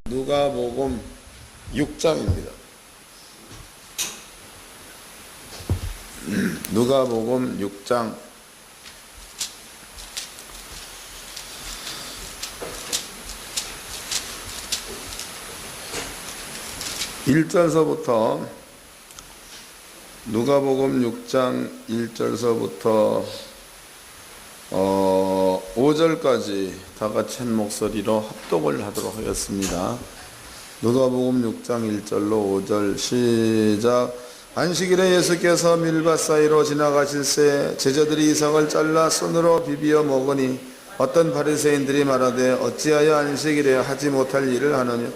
누가복음 6장입니다. 누가복음 6장 1절서부터 누가복음 6장 1절서부터 5절까지 다 같이 한 목소리로 합독을 하도록 하겠습니다. 누가복음 6장 1절로 5절 시작. 안식일에 예수께서 밀밭 사이로 지나가실새 제자들이 이삭을 잘라 손으로 비비어 먹으니 어떤 바리새인들이 말하되 어찌하여 안식일에 하지 못할 일을 하느냐.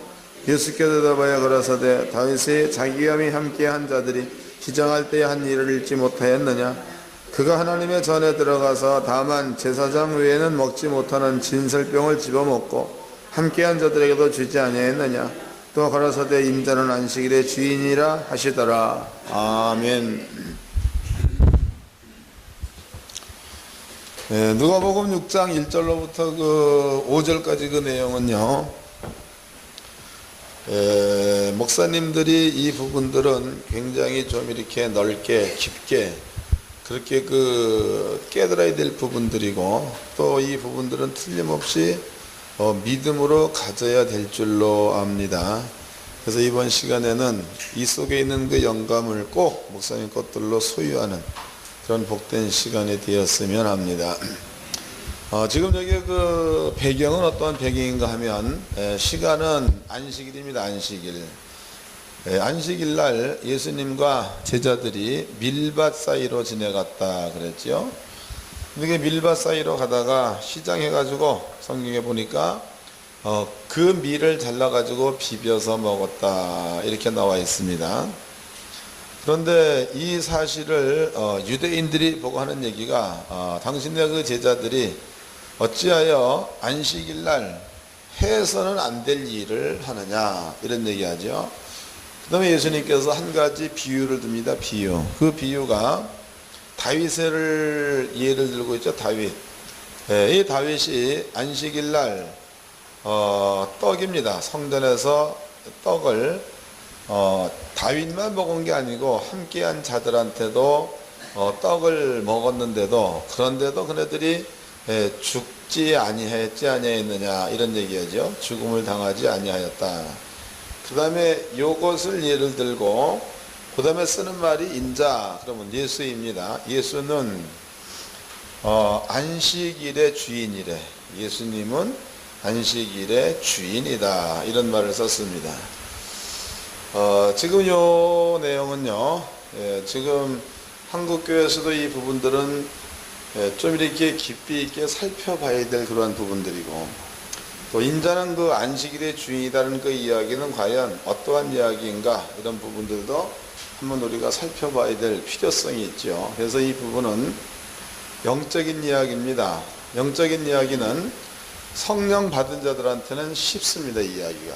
예수께서 대답하여 가라사대 다윗의 자기감이 함께한 자들이 시장할 때에 한 일을 잊지 못하였느냐. 그가 하나님의 전에 들어가서 다만 제사장 외에는 먹지 못하는 진설병을 집어먹고 함께한 자들에게도 주지 아니하였느냐. 또 가라사대 임자는 안식일의 주인이라 하시더라. 아멘. 네, 누가복음 6장 1절로부터 5절까지 그 내용은요, 목사님들이 이 부분들은 굉장히 좀 이렇게 넓게 깊게 그렇게 깨달아야 될 부분들이고, 또 이 부분들은 틀림없이 믿음으로 가져야 될 줄로 압니다. 그래서 이번 시간에는 이 속에 있는 그 영감을 꼭 목사님 것들로 소유하는 그런 복된 시간이 되었으면 합니다. 지금 여기 그 배경은 어떠한 배경인가 하면, 시간은 안식일입니다. 안식일. 안식일 날 예수님과 제자들이 밀밭 사이로 지내갔다 그랬죠. 이게 밀밭 사이로 가다가 시장해가지고 성경에 보니까 그 밀을 잘라가지고 비벼서 먹었다 이렇게 나와 있습니다. 그런데 이 사실을 유대인들이 보고 하는 얘기가, 당신네 그 제자들이 어찌하여 안식일 날 해서는 안 될 일을 하느냐 이런 얘기하죠. 그 다음에 예수님께서 한 가지 비유를 듭니다. 비유. 그 비유가 다윗을 예를 들고 있죠. 다윗. 이 다윗이 안식일 날 떡입니다. 성전에서 떡을 다윗만 먹은 게 아니고 함께한 자들한테도 떡을 먹었는데도, 그런데도 그네들이 죽지 아니하였지 아니하였느냐 이런 얘기하죠. 죽음을 당하지 아니하였다. 그 다음에 요것을 예를 들고 그 다음에 쓰는 말이 인자, 그러면 예수입니다. 예수는 안식일의 주인이래. 예수님은 안식일의 주인이다 이런 말을 썼습니다. 지금 요 내용은요, 지금 한국교회에서도 이 부분들은 좀 이렇게 깊이 있게 살펴봐야 될 그러한 부분들이고, 또 인자는 그 안식일의 주인이라는 그 이야기는 과연 어떠한 이야기인가 이런 부분들도 한번 우리가 살펴봐야 될 필요성이 있죠. 그래서 이 부분은 영적인 이야기입니다. 영적인 이야기는 성령 받은 자들한테는 쉽습니다. 이 이야기가.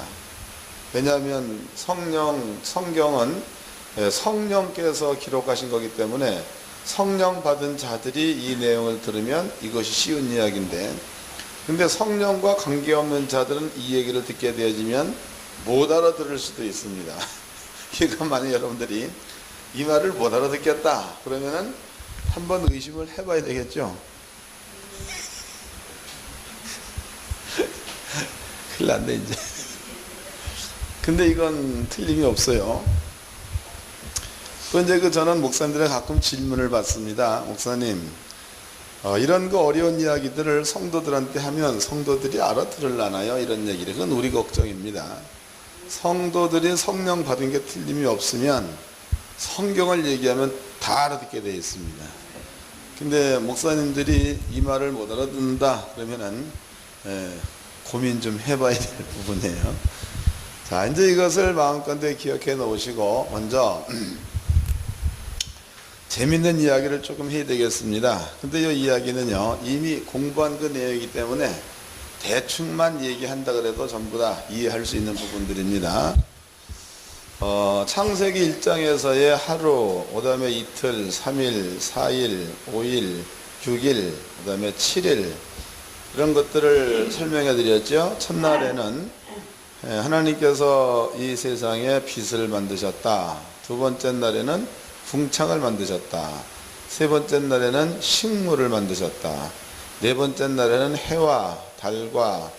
왜냐하면 성경은 성령께서 기록하신 거기 때문에 성령 받은 자들이 이 내용을 들으면 이것이 쉬운 이야기인데, 근데 성령과 관계없는 자들은 이 얘기를 듣게 되어지면 못 알아들을 수도 있습니다. 그러니까 만약 여러분들이 이 말을 못 알아듣겠다 그러면은 한번 의심을 해봐야 되겠죠. 큰일 났네 이제. 근데 이건 틀림이 없어요. 또 이제 저는 목사님들의 가끔 질문을 받습니다. 목사님, 이런 어려운 이야기들을 성도들한테 하면 성도들이 알아들으려나요? 이런 얘기를. 그건 우리 걱정입니다. 성도들이 성령 받은 게 틀림이 없으면 성경을 얘기하면 다 알아듣게 되어 있습니다. 근데 목사님들이 이 말을 못 알아듣는다 그러면은 고민 좀 해봐야 될 부분이에요. 자, 이제 이것을 마음껏 기억해 놓으시고 먼저 재밌는 이야기를 조금 해야 되겠습니다. 근데 이 이야기는요, 이미 공부한 그 내용이기 때문에 대충만 얘기한다 그래도 전부 다 이해할 수 있는 부분들입니다. 창세기 1장에서의 하루, 그 다음에 이틀, 3일, 4일, 5일, 6일, 그 다음에 7일 이런 것들을 설명해 드렸죠. 첫날에는 하나님께서 이 세상에 빛을 만드셨다. 두 번째 날에는 궁창을 만드셨다. 세 번째 날에는 식물을 만드셨다. 네 번째 날에는 해와 달과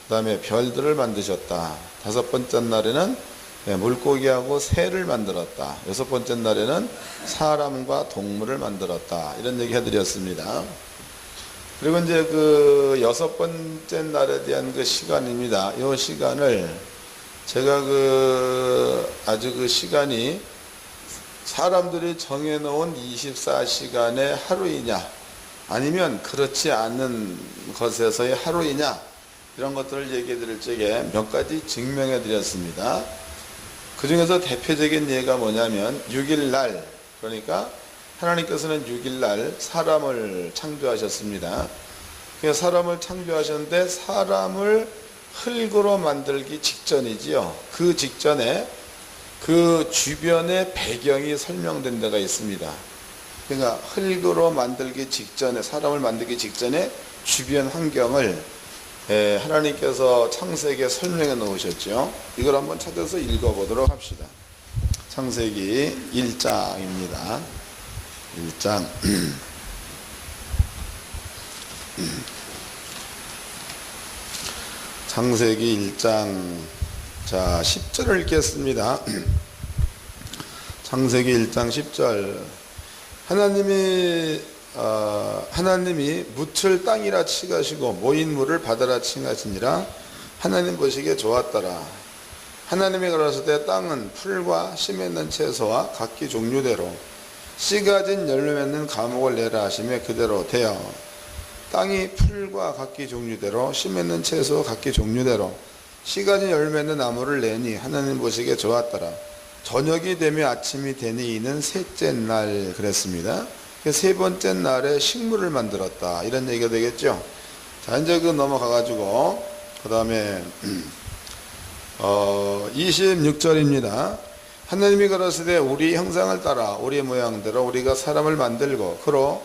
그 다음에 별들을 만드셨다. 다섯 번째 날에는 물고기하고 새를 만들었다. 여섯 번째 날에는 사람과 동물을 만들었다. 이런 얘기 해드렸습니다. 그리고 이제 그 여섯 번째 날에 대한 그 시간입니다. 이 시간을 제가 아주 그 시간이 사람들이 정해놓은 24시간의 하루이냐 아니면 그렇지 않은 것에서의 하루이냐 이런 것들을 얘기해 드릴 적에 몇 가지 증명해 드렸습니다. 그 중에서 대표적인 예가 뭐냐면 6일날, 그러니까 하나님께서는 6일날 사람을 창조하셨습니다. 사람을 창조하셨는데 사람을 흙으로 만들기 직전이지요. 그 직전에 그 주변의 배경이 설명된 데가 있습니다. 그러니까 흙으로 만들기 직전에, 사람을 만들기 직전에 주변 환경을 하나님께서 창세기에 설명해 놓으셨죠. 이걸 한번 찾아서 읽어보도록 합시다. 창세기 1장입니다. 1장. 창세기 1장, 자, 10절을 읽겠습니다. 창세기 1장 10절. 하나님이 묻을 땅이라 칭하시고 모인 물을 바다라 칭하시니라. 하나님 보시기에 좋았더라. 하나님이 가라사대 땅은 풀과 씨 맺는 채소와 각기 종류대로 씨 가진 열매 맺는 과목을 내라 하시며 그대로 되어 땅이 풀과 각기 종류대로 씨 맺는 채소 각기 종류대로 씨 가진 열매 맺는 나무를 내니 하나님 보시기에 좋았더라. 저녁이 되며 아침이 되니 이는 셋째 날 그랬습니다. 세 번째 날에 식물을 만들었다. 이런 얘기가 되겠죠. 자, 이제 넘어가가지고, 그 다음에, 26절입니다. 하나님이 가라사대 우리 형상을 따라 우리 모양대로 우리가 사람을 만들고, 그로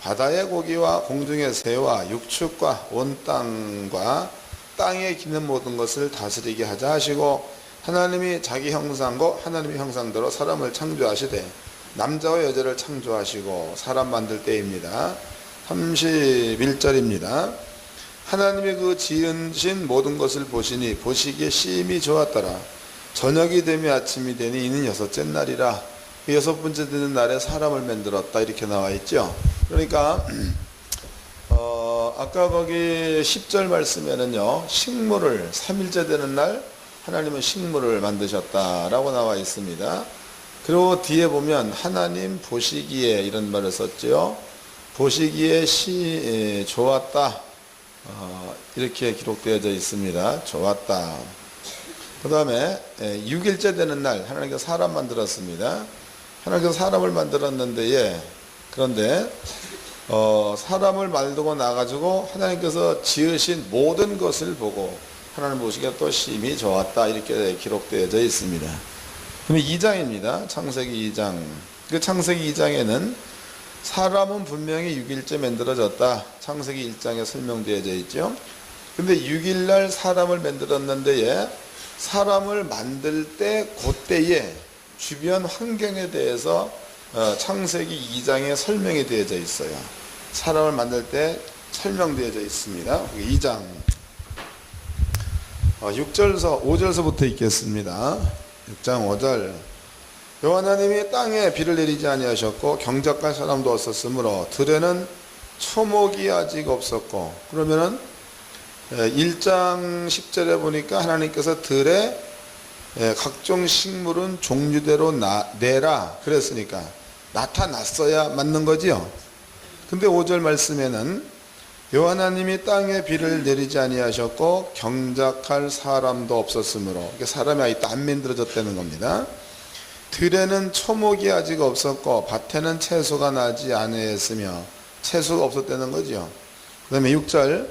바다의 고기와 공중의 새와 육축과 온 땅과 땅에 기는 모든 것을 다스리게 하자 하시고, 하나님이 자기 형상고 하나님의 형상대로 사람을 창조하시되, 남자와 여자를 창조하시고 사람 만들 때입니다. 31절입니다. 하나님이 지으신 모든 것을 보시니 보시기에 심히 좋았더라. 저녁이 되며 아침이 되니 이는 여섯째 날이라. 여섯 번째 되는 날에 사람을 만들었다. 이렇게 나와 있죠. 그러니까 아까 거기 10절 말씀에는요, 식물을 3일째 되는 날 하나님은 식물을 만드셨다라고 나와 있습니다. 그리고 뒤에 보면 하나님 보시기에 이런 말을 썼죠. 보시기에 좋았다. 이렇게 기록되어져 있습니다. 좋았다. 그 다음에 6일째 되는 날 하나님께서 사람 만들었습니다. 하나님께서 사람을 만들었는데 그런데 사람을 만들고 나가지고 하나님께서 지으신 모든 것을 보고 하나님 보시기에 또 심히 좋았다. 이렇게 기록되어져 있습니다. 그러면 2장입니다. 창세기 2장. 그 창세기 2장에는 사람은 분명히 6일째 만들어졌다. 창세기 1장에 설명되어져 있죠. 근데 6일날 사람을 만들었는데 사람을 만들 때 그때의 주변 환경에 대해서 창세기 2장에 설명이 되어져 있어요. 사람을 만들 때 설명되어져 있습니다. 2장 5절서부터 읽겠습니다. 6장 5절. 여호와 하나님이 땅에 비를 내리지 아니하셨고 경작할 사람도 없었으므로 들에는 초목이 아직 없었고, 그러면은 1장 10절에 보니까 하나님께서 들에 각종 식물은 종류대로 내라 그랬으니까 나타났어야 맞는 거지요. 근데 5절 말씀에는 여호와 하나님이 땅에 비를 내리지 아니하셨고 경작할 사람도 없었으므로, 사람이 아직도 안 만들어졌다는 겁니다. 들에는 초목이 아직 없었고 밭에는 채소가 나지 아니했으며, 채소가 없었다는 거죠. 그 다음에 6절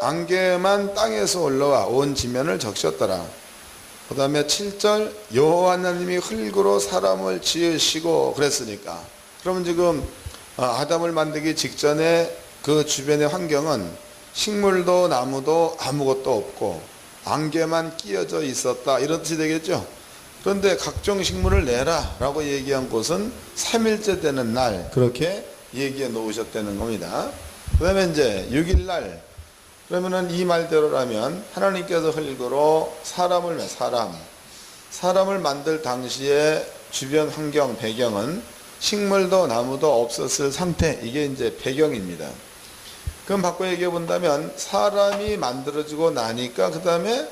안개만 땅에서 올라와 온 지면을 적셨더라. 그 다음에 7절 여호와 하나님이 흙으로 사람을 지으시고 그랬으니까, 그러면 지금 아담을 만들기 직전에 그 주변의 환경은 식물도 나무도 아무것도 없고 안개만 끼어져 있었다, 이런 뜻이 되겠죠. 그런데 각종 식물을 내라 라고 얘기한 곳은 3일째 되는 날, 그렇게 얘기해 놓으셨다는 겁니다. 그 다음에 이제 6일날, 그러면은 이 말대로라면 하나님께서 흙으로 사람을 만들 당시에 주변 환경, 배경은 식물도 나무도 없었을 상태, 이게 이제 배경입니다. 그럼 바꿔 얘기해 본다면 사람이 만들어지고 나니까 그 다음에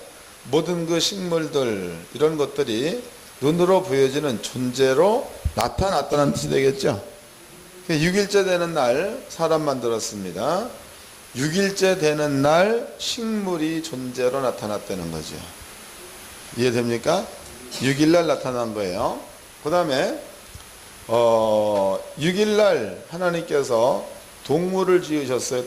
모든 그 식물들, 이런 것들이 눈으로 보여지는 존재로 나타났다는 뜻이 되겠죠. 6일째 되는 날 사람 만들었습니다. 6일째 되는 날 식물이 존재로 나타났다는 거죠. 이해됩니까? 6일날 나타난 거예요. 그 다음에 6일날 하나님께서 동물을 지으셨어요.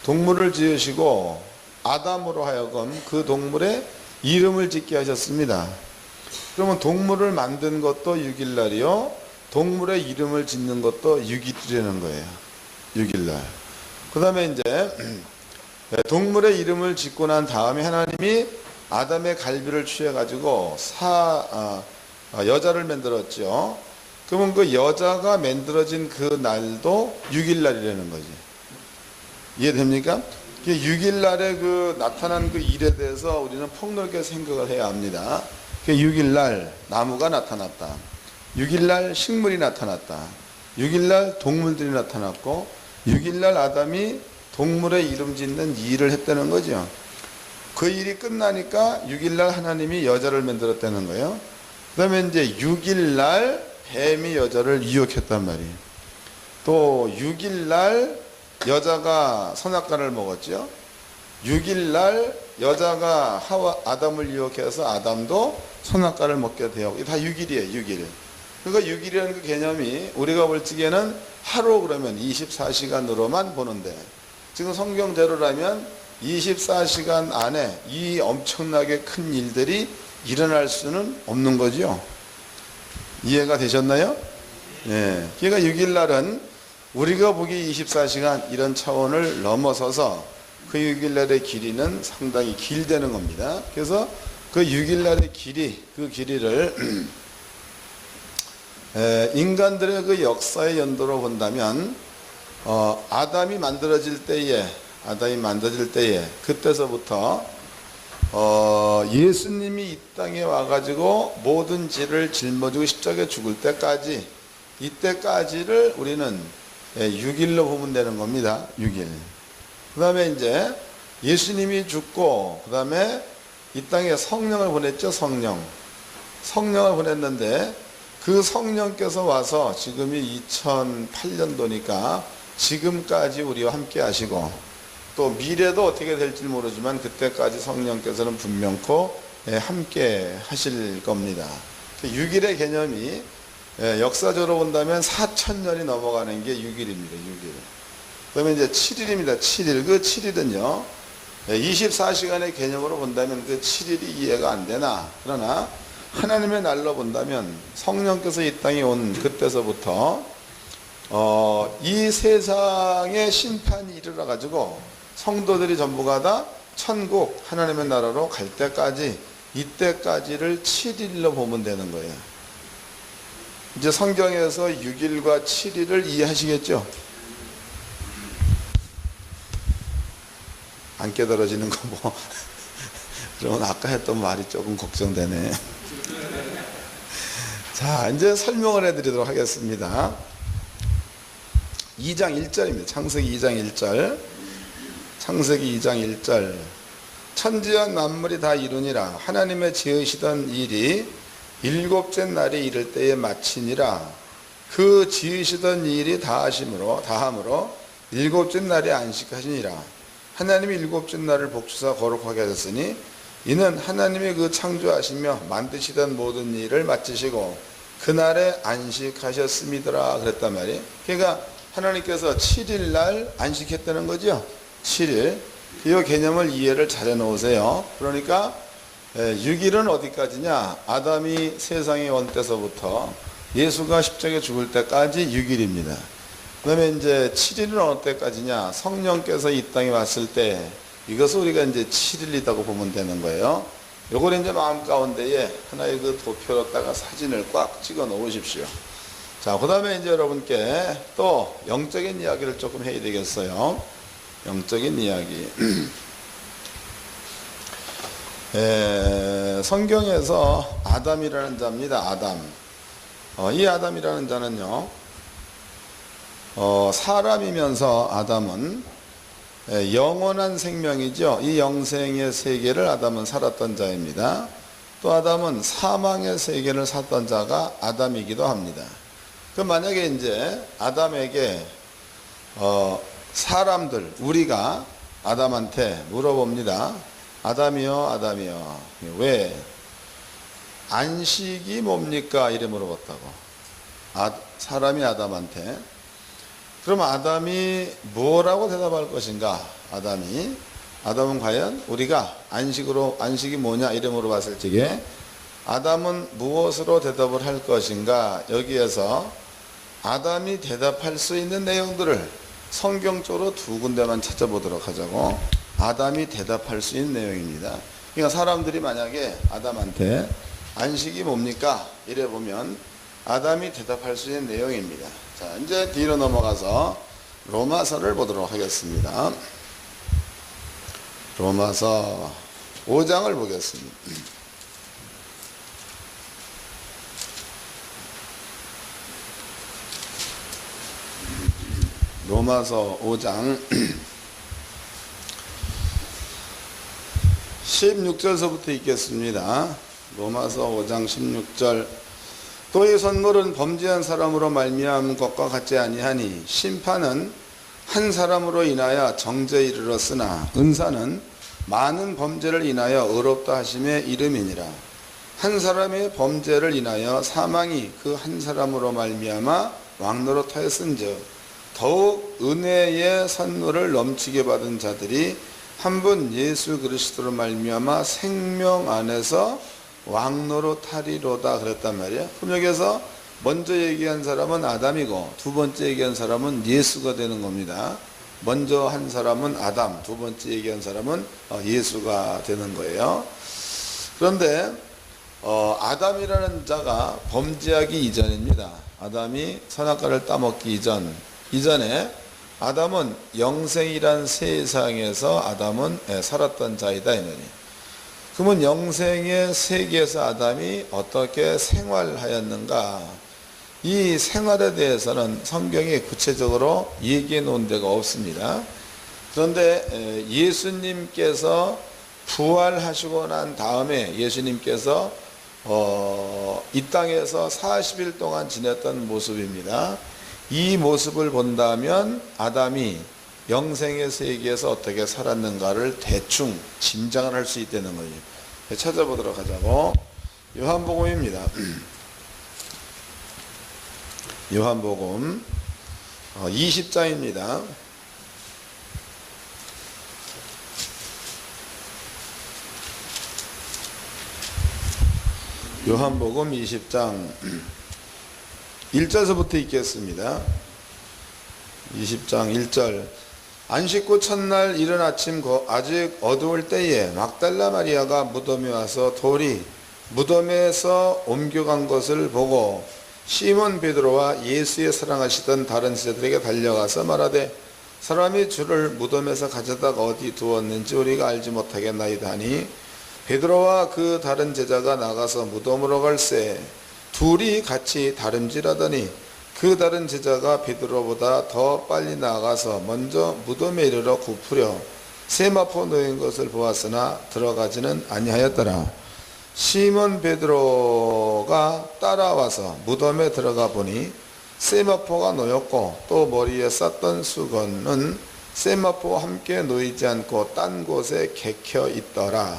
동물을 지으시고 아담으로 하여금 그 동물의 이름을 짓게 하셨습니다. 그러면 동물을 만든 것도 6일날이요, 동물의 이름을 짓는 것도 6일이라는 거예요. 6일날. 그 다음에 이제 동물의 이름을 짓고 난 다음에 하나님이 아담의 갈비를 취해 가지고 여자를 만들었죠. 그러면 그 여자가 만들어진 그 날도 6일날이라는 거지. 이해됩니까? 6일날에 그 나타난 그 일에 대해서 우리는 폭넓게 생각을 해야 합니다. 6일날 나무가 나타났다, 6일날 식물이 나타났다, 6일날 동물들이 나타났고 6일날 아담이 동물의 이름 짓는 일을 했다는 거죠. 그 일이 끝나니까 6일날 하나님이 여자를 만들었다는 거예요. 그 다음에 이제 6일날 뱀이 여자를 유혹했단 말이에요. 또 6일날 여자가 선악과를 먹었죠. 6일날 여자가 아담을 유혹해서 아담도 선악과를 먹게 되어, 다 6일이에요. 6일. 그러니까 6일이라는 그 개념이 우리가 볼 적에는 하루 그러면 24시간으로만 보는데, 지금 성경대로라면 24시간 안에 이 엄청나게 큰 일들이 일어날 수는 없는 거죠. 이해가 되셨나요? 예. 그러니까 6일날은 우리가 보기 24시간 이런 차원을 넘어서서 그 6일날의 길이는 상당히 길다는 겁니다. 그래서 그 6일날의 길이, 그 길이를 인간들의 그 역사의 연도로 본다면 아담이 만들어질 때에 그때서부터 예수님이 이 땅에 와가지고 모든 죄를 짊어지고 십자가에 죽을 때까지, 이때까지를 우리는 6일로 보면 되는 겁니다. 6일. 그 다음에 이제 예수님이 죽고 그 다음에 이 땅에 성령을 보냈죠. 성령을 보냈는데 그 성령께서 와서 지금이 2008년도니까 지금까지 우리와 함께 하시고, 또 미래도 어떻게 될지 모르지만 그때까지 성령께서는 분명코 함께 하실 겁니다. 6일의 개념이 역사적으로 본다면 4,000년이 넘어가는 게 6일입니다. 6일. 그러면 이제 7일입니다. 7일. 그 7일은요, 24시간의 개념으로 본다면 그 7일이 이해가 안 되나, 그러나 하나님의 날로 본다면 성령께서 이 땅에 온 그때서부터 이 세상의 심판이 이르러 가지고 성도들이 전부가 다 천국 하나님의 나라로 갈 때까지, 이때까지를 7일로 보면 되는 거예요. 이제 성경에서 6일과 7일을 이해하시겠죠? 안 깨달아지는 거 뭐. 그러면 아까 했던 말이 조금 걱정되네. 자, 이제 설명을 해드리도록 하겠습니다. 2장 1절입니다. 창세기 2장 1절. 창세기 2장 1절. 천지와 만물이 다 이루니라. 하나님의 지으시던 일이 일곱째 날이 이를 때에 마치니라. 그 지으시던 일이 다함으로 일곱째 날에 안식하시니라. 하나님이 일곱째 날을 복주사 거룩하게 하셨으니 이는 하나님이 그 창조하시며 만드시던 모든 일을 마치시고 그날에 안식하셨음이더라 그랬단 말이에요. 그러니까 하나님께서 7일 날 안식했다는 거죠. 7일. 이 개념을 이해를 잘 해놓으세요. 그러니까 6일은 어디까지냐? 아담이 세상에 온 때서부터 예수가 십자가에 죽을 때까지 6일입니다. 그 다음에 이제 7일은 어느 때까지냐? 성령께서 이 땅에 왔을 때 이것을 우리가 이제 7일이라고 보면 되는 거예요. 요걸 이제 마음 가운데에 하나의 그 도표로다가 사진을 꽉 찍어 놓으십시오. 자, 그 다음에 이제 여러분께 또 영적인 이야기를 조금 해야 되겠어요. 영적인 이야기. 성경에서 아담이라는 자입니다. 아담. 이 아담이라는 자는요, 사람이면서 아담은 영원한 생명이죠. 이 영생의 세계를 아담은 살았던 자입니다. 또 아담은 사망의 세계를 살던 자가 아담이기도 합니다. 그 만약에 이제 아담에게 사람들, 우리가 아담한테 물어봅니다. 아담이요, 아담이요. 왜? 안식이 뭡니까? 이래 물어봤다고. 사람이 아담한테. 그럼 아담이 뭐라고 대답할 것인가? 아담은 과연 우리가 안식이 뭐냐? 이래 물어봤을 적에 아담은 무엇으로 대답을 할 것인가? 여기에서 아담이 대답할 수 있는 내용들을 성경적으로 두 군데만 찾아보도록 하자고. 아담이 대답할 수 있는 내용입니다. 그러니까 사람들이 만약에 아담한테 안식이 뭡니까? 이래 보면 아담이 대답할 수 있는 내용입니다. 자, 이제 뒤로 넘어가서 로마서를 보도록 하겠습니다. 로마서 5장을 보겠습니다. 로마서 5장 16절서부터 읽겠습니다. 로마서 5장 16절. 또 이 선물은 범죄한 사람으로 말미암은 것과 같지 아니하니 심판은 한 사람으로 인하여 정죄에 이르렀으나 은사는 많은 범죄를 인하여 의롭다 하심의 이름이니라. 한 사람의 범죄를 인하여 사망이 그 한 사람으로 말미암아 왕노릇하였은즉 더욱 은혜의 선물을 넘치게 받은 자들이 한 분 예수 그리스도로 말미암아 생명 안에서 왕노릇하리로다 그랬단 말이에요. 그럼 여기서 먼저 얘기한 사람은 아담이고 두 번째 얘기한 사람은 예수가 되는 겁니다. 먼저 한 사람은 아담, 두 번째 얘기한 사람은 예수가 되는 거예요. 그런데 아담이라는 자가 범죄하기 이전입니다. 아담이 선악과를 따먹기 이전에 아담은 영생이란 세상에서 아담은 살았던 자이다 이 말이에요. 그러면 영생의 세계에서 아담이 어떻게 생활하였는가? 이 생활에 대해서는 성경이 구체적으로 얘기해 놓은 데가 없습니다. 그런데 예수님께서 부활하시고 난 다음에 예수님께서 이 땅에서 40일 동안 지냈던 모습입니다. 이 모습을 본다면 아담이 영생의 세계에서 어떻게 살았는가를 대충 짐작을 할 수 있다는 거예요. 찾아보도록 하자고. 요한복음입니다. 요한복음 20장입니다. 요한복음 20장 1절서부터 읽겠습니다. 20장 1절. 안식구 첫날 이른 아침 아직 어두울 때에 막달라 마리아가 무덤에 와서 돌이 무덤에서 옮겨간 것을 보고 시몬 베드로와 예수의 사랑하시던 다른 제자들에게 달려가서 말하되 사람이 주를 무덤에서 가져다가 어디 두었는지 우리가 알지 못하겠나이다 하니 베드로와 그 다른 제자가 나가서 무덤으로 갈새 둘이 같이 다름질하더니 그 다른 제자가 베드로보다 더 빨리 나가서 먼저 무덤에 이르러 굽으려 세마포 놓인 것을 보았으나 들어가지는 아니하였더라. 시몬 베드로가 따라와서 무덤에 들어가 보니 세마포가 놓였고 또 머리에 쌌던 수건은 세마포와 함께 놓이지 않고 딴 곳에 개켜 있더라.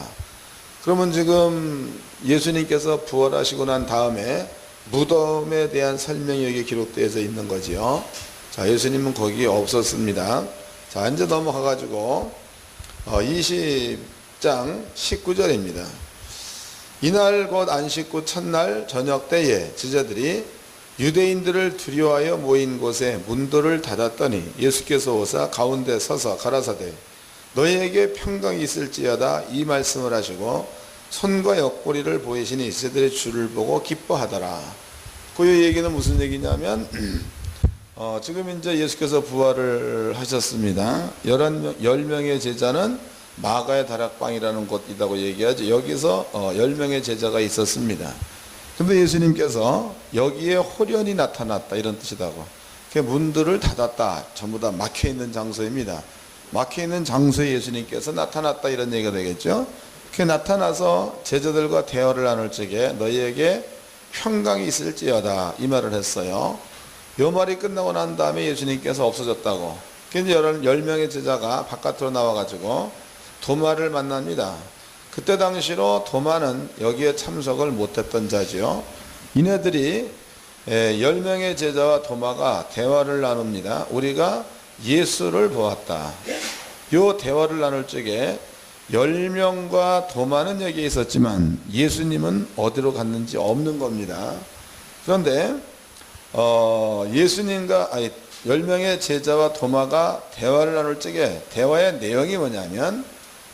그러면 지금 예수님께서 부활하시고 난 다음에 무덤에 대한 설명이 여기 기록되어져 있는 거지요. 자, 예수님은 거기 없었습니다. 자, 이제 넘어가 가지고 20장 19절입니다. 이날 곧 안식구 첫날 저녁 때에 제자들이 유대인들을 두려워하여 모인 곳에 문도를 닫았더니 예수께서 오사 가운데 서서 가라사대 너희에게 평강이 있을지어다 이 말씀을 하시고 손과 옆구리를 보이시니 이스라엘의 주를 보고 기뻐하더라. 그 얘기는 무슨 얘기냐면 지금 이제 예수께서 부활을 하셨습니다. 10명의 제자는 마가의 다락방이라는 곳이라고 얘기하죠. 여기서 10명의 제자가 있었습니다. 근데 예수님께서 여기에 홀연히 나타났다 이런 뜻이라고. 그 문들을 닫았다. 전부 다 막혀있는 장소입니다. 막혀있는 장소에 예수님께서 나타났다 이런 얘기가 되겠죠. 그 나타나서 제자들과 대화를 나눌 적에 너희에게 평강이 있을지어다 이 말을 했어요. 이 말이 끝나고 난 다음에 예수님께서 없어졌다고. 그래서 10명의 제자가 바깥으로 나와가지고 도마를 만납니다. 그때 당시로 도마는 여기에 참석을 못했던 자지요. 이네들이 10명의 제자와 도마가 대화를 나눕니다. 우리가 예수를 보았다. 이 대화를 나눌 적에 10명과 도마는 여기에 있었지만 예수님은 어디로 갔는지 없는 겁니다. 그런데 예수님과 10명의 제자와 도마가 대화를 나눌 적에 대화의 내용이 뭐냐면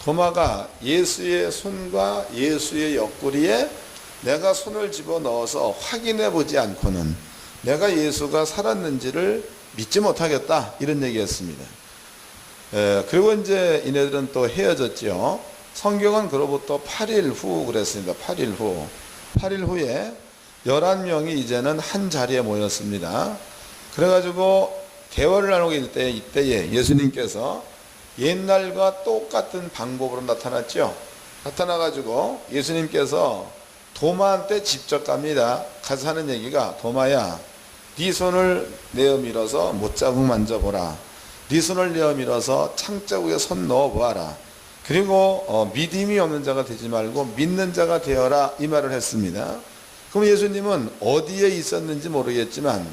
도마가 예수의 손과 예수의 옆구리에 내가 손을 집어넣어서 확인해 보지 않고는 내가 예수가 살았는지를 믿지 못하겠다 이런 얘기였습니다. 그리고 이제 이네들은 또 헤어졌죠. 성경은 그로부터 8일 후 그랬습니다. 8일 후에 11명이 이제는 한 자리에 모였습니다. 그래가지고 대화를 나누고 이때에 예수님께서 옛날과 똑같은 방법으로 나타났죠. 나타나가지고 예수님께서 도마한테 직접 갑니다. 가서 하는 얘기가 도마야 네 손을 내어 밀어서 못자국 만져보라. 네 손을 내어 밀어서 창자국에 손 넣어보아라. 그리고 믿음이 없는 자가 되지 말고 믿는 자가 되어라 이 말을 했습니다. 그럼 예수님은 어디에 있었는지 모르겠지만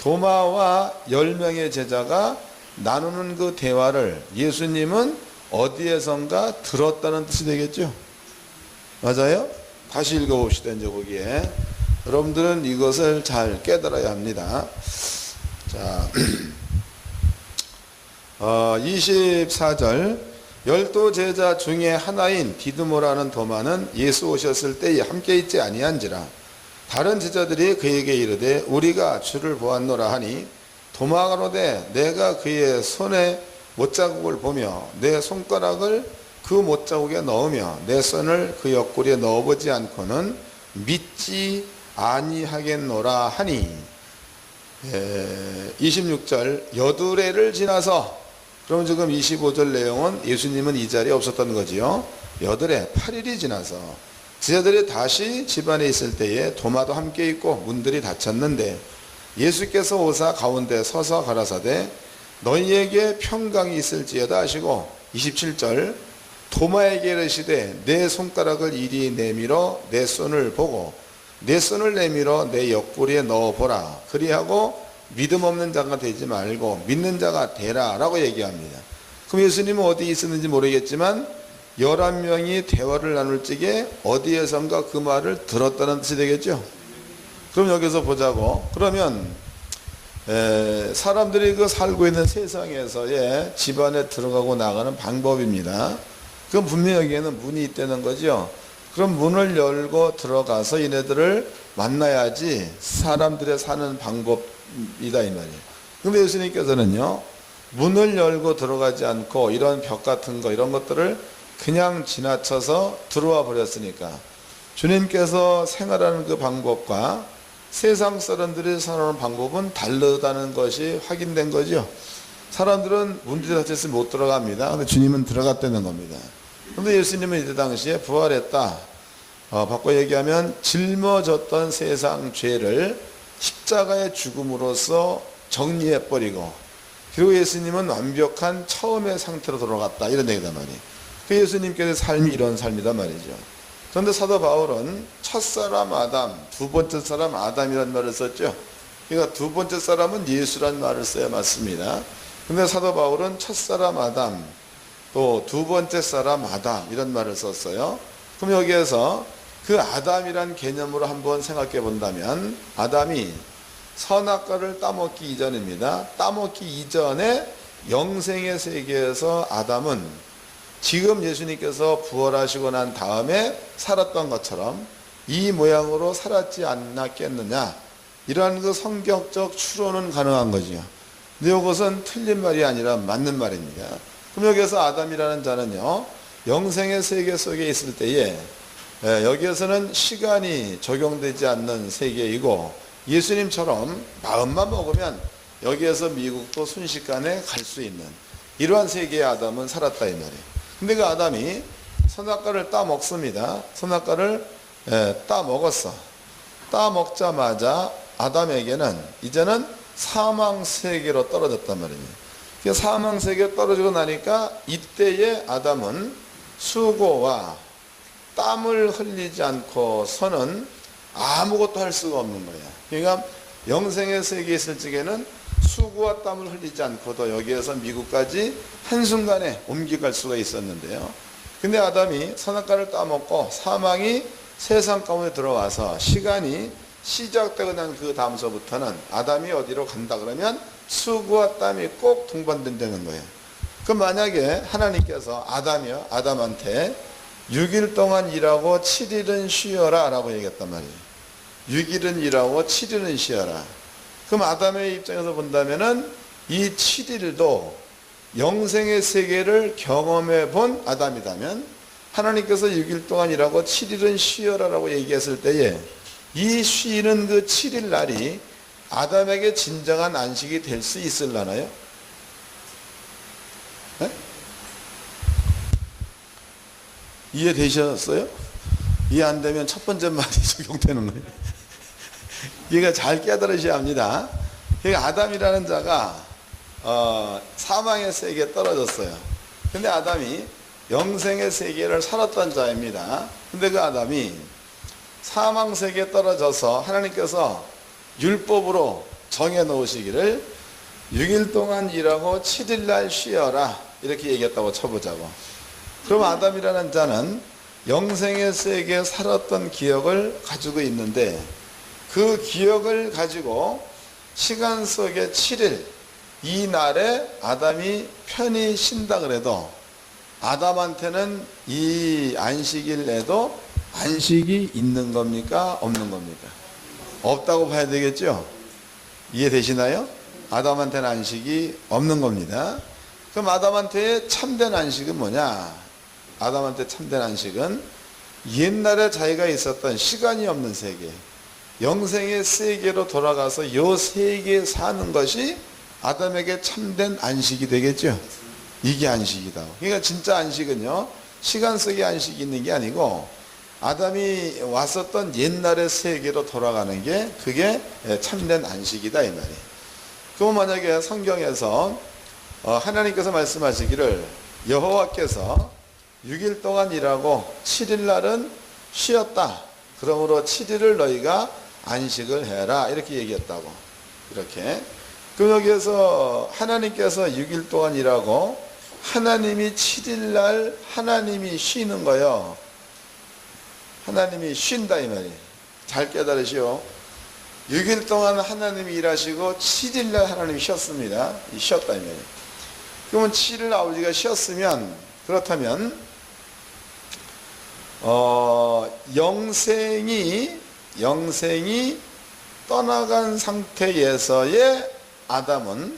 도마와 10명의 제자가 나누는 그 대화를 예수님은 어디에선가 들었다는 뜻이 되겠죠. 맞아요? 다시 읽어봅시다. 이제 거기에 여러분들은 이것을 잘 깨달아야 합니다. 자, 24절 12 제자 중에 하나인 디드모라는 도마는 예수 오셨을 때에 함께 있지 아니한지라. 다른 제자들이 그에게 이르되 우리가 주를 보았노라 하니 도마가 가로되 내가 그의 손에 못자국을 보며 내 손가락을 그 못자국에 넣으며 내 손을 그 옆구리에 넣어보지 않고는 믿지 아니하겠노라 하니 26절 여두레를 지나서 그럼 지금 25절 내용은 예수님은 이 자리에 없었던 거지요. 여드레 8일이 지나서 제자들이 다시 집안에 있을 때에 도마도 함께 있고 문들이 닫혔는데 예수께서 오사 가운데 서서 가라사대 너희에게 평강이 있을지어다 하시고 27절 도마에게 이르시되 내 손가락을 이리 내밀어 내 손을 보고 내 손을 내밀어 내 옆구리에 넣어보라. 그리하고 믿음 없는 자가 되지 말고 믿는 자가 되라 라고 얘기합니다. 그럼 예수님은 어디 있었는지 모르겠지만 11명이 대화를 나눌 적에 어디에선가 그 말을 들었다는 뜻이 되겠죠. 그럼 여기서 보자고. 그러면 사람들이 그 살고 있는 세상에서의 집안에 들어가고 나가는 방법입니다. 그럼 분명히 여기에는 문이 있다는 거죠. 그럼 문을 열고 들어가서 이네들을 만나야지 사람들의 사는 방법이다 이 말이에요. 그런데 예수님께서는요 문을 열고 들어가지 않고 이런 벽 같은 거 이런 것들을 그냥 지나쳐서 들어와 버렸으니까 주님께서 생활하는 그 방법과 세상 사람들이 살아가는 방법은 다르다는 것이 확인된 거죠. 사람들은 문들이 닫혔으면 못 들어갑니다. 근데 주님은 들어갔다는 겁니다. 그런데 예수님은 이때 당시에 부활했다. 바꿔 얘기하면 짊어졌던 세상 죄를 십자가의 죽음으로써 정리해버리고 그리고 예수님은 완벽한 처음의 상태로 돌아갔다 이런 얘기단 말이에요. 그 예수님께서의 삶이 이런 삶이단 말이죠. 그런데 사도 바울은 첫사람 아담, 두 번째 사람 아담이라는 말을 썼죠. 그러니까 두 번째 사람은 예수라는 말을 써야 맞습니다. 그런데 사도 바울은 첫사람 아담, 또 두 번째 사람 아담 이런 말을 썼어요. 그럼 여기에서 그 아담이란 개념으로 한번 생각해 본다면 아담이 선악과를 따먹기 이전입니다. 따먹기 이전에 영생의 세계에서 아담은 지금 예수님께서 부활하시고 난 다음에 살았던 것처럼 이 모양으로 살았지 않았겠느냐, 이러한 그 성경적 추론은 가능한 거지요. 근데 이것은 틀린 말이 아니라 맞는 말입니다. 그럼 여기서 아담이라는 자는요, 영생의 세계 속에 있을 때에 여기에서는 시간이 적용되지 않는 세계이고, 예수님처럼 마음만 먹으면 여기에서 미국도 순식간에 갈 수 있는 이러한 세계의 아담은 살았다 이 말이에요. 근데 그 아담이 선악과를 따 먹습니다. 선악과를 따 먹었어. 따 먹자마자 아담에게는 이제는 사망 세계로 떨어졌단 말입니다. 사망 세계에 떨어지고 나니까 이때의 아담은 수고와 땀을 흘리지 않고서는 아무것도 할 수가 없는 거야. 그러니까 영생의 세계에 있을 적에는 수고와 땀을 흘리지 않고도 여기에서 미국까지 한순간에 옮겨갈 수가 있었는데요. 근데 아담이 선악과를 따먹고 사망이 세상 가운데 들어와서 시간이 시작되고 난 그 다음서부터는 아담이 어디로 간다 그러면 수고와 땀이 꼭 동반된다는 거예요. 그럼 만약에 하나님께서 아담한테 6일 동안 일하고 7일은 쉬어라 라고 얘기했단 말이에요. 6일은 일하고 7일은 쉬어라. 그럼 아담의 입장에서 본다면은 이 7일도 영생의 세계를 경험해 본 아담이라면 하나님께서 6일 동안 일하고 7일은 쉬어라 라고 얘기했을 때에 이 쉬는 그 7일 날이 아담에게 진정한 안식이 될 수 있을라나요? 네? 이해되셨어요? 이해 안 되면 첫 번째 말이 적용되는 거예요. 이거 잘 깨달으셔야 합니다. 그러니까 아담이라는 자가 사망의 세계에 떨어졌어요. 근데 아담이 영생의 세계를 살았던 자입니다. 근데 그 아담이 사망 세계에 떨어져서 하나님께서 율법으로 정해 놓으시기를 6일 동안 일하고 7일 날 쉬어라 이렇게 얘기했다고 쳐보자고. 그럼 아담이라는 자는 영생의 세계에 살았던 기억을 가지고 있는데 그 기억을 가지고 시간 속에 7일 이 날에 아담이 편히 쉰다 그래도 아담한테는 이 안식일에도 안식이 있는 겁니까? 없는 겁니까? 없다고 봐야 되겠죠? 이해되시나요? 아담한테는 안식이 없는 겁니다. 그럼 아담한테 참된 안식은 뭐냐? 아담한테 참된 안식은 옛날에 자기가 있었던 시간이 없는 세계, 영생의 세계로 돌아가서 이 세계에 사는 것이 아담에게 참된 안식이 되겠죠. 이게 안식이다. 그러니까 진짜 안식은요, 시간 속에 안식이 있는 게 아니고 아담이 왔었던 옛날의 세계로 돌아가는 게 그게 참된 안식이다 이 말이에요. 그럼 만약에 성경에서 하나님께서 말씀하시기를 여호와께서 6일 동안 일하고 7일 날은 쉬었다. 그러므로 7일을 너희가 안식을 해라 이렇게 얘기했다고. 이렇게. 그럼 여기에서 하나님께서 6일 동안 일하고 하나님이 7일 날 하나님이 쉬는 거요. 하나님이 쉰다 이 말이에요. 잘 깨달으시오. 6일 동안 하나님이 일하시고 7일 날 하나님이 쉬었습니다. 쉬었다 이 말이에요. 그러면 7일 아버지가 쉬었으면 그렇다면 영생이 떠나간 상태에서의 아담은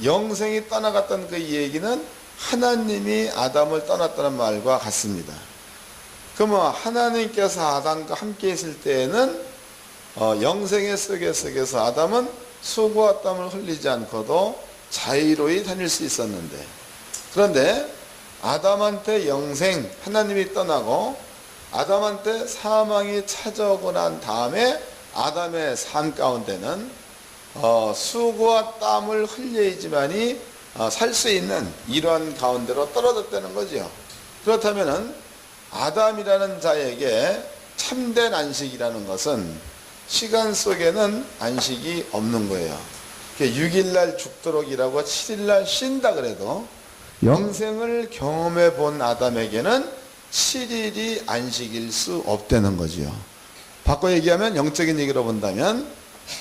영생이 떠나갔던 그 얘기는 하나님이 아담을 떠났다는 말과 같습니다. 그러면 하나님께서 아담과 함께 있을 때에는 영생의 속에서 아담은 수고와 땀을 흘리지 않고도 자유로이 다닐 수 있었는데, 그런데 아담한테 영생, 하나님이 떠나고 아담한테 사망이 찾아오고 난 다음에 아담의 삶 가운데는 수고와 땀을 흘려야지만이 살 수 있는 이러한 가운데로 떨어졌다는 거죠. 그렇다면은 아담이라는 자에게 참된 안식이라는 것은 시간 속에는 안식이 없는 거예요. 6일날 죽도록 일하고 7일날 쉰다 그래도 영생을 경험해 본 아담에게는 7일이 안식일 수 없다는 거지요. 바꿔 얘기하면 영적인 얘기로 본다면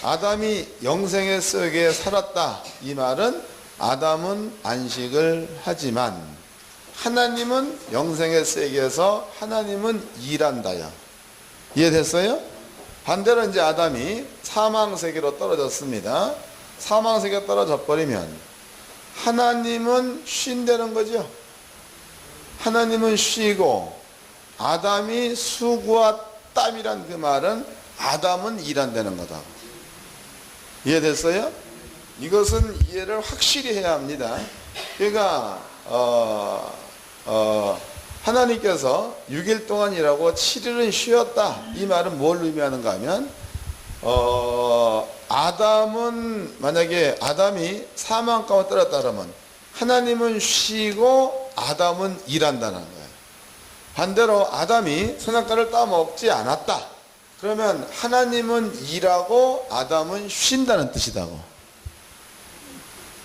아담이 영생의 속에 살았다 이 말은 아담은 안식을 하지만 하나님은 영생의 세계에서 하나님은 일한다요. 이해됐어요? 반대로 이제 아담이 사망 세계로 떨어졌습니다. 사망 세계에 떨어져 버리면 하나님은 쉰다는 거죠. 하나님은 쉬고 아담이 수고와 땀이란 그 말은 아담은 일한다는 거다. 이해됐어요? 이것은 이해를 확실히 해야 합니다. 그러니까 하나님께서 6일 동안 일하고 7일은 쉬었다. 이 말은 뭘 의미하는가 하면 아담은 만약에 아담이 사망 가운데 떨어졌다 그러면 하나님은 쉬고 아담은 일한다는 거예요. 반대로 아담이 선악과를 따먹지 않았다. 그러면 하나님은 일하고 아담은 쉰다는 뜻이다고.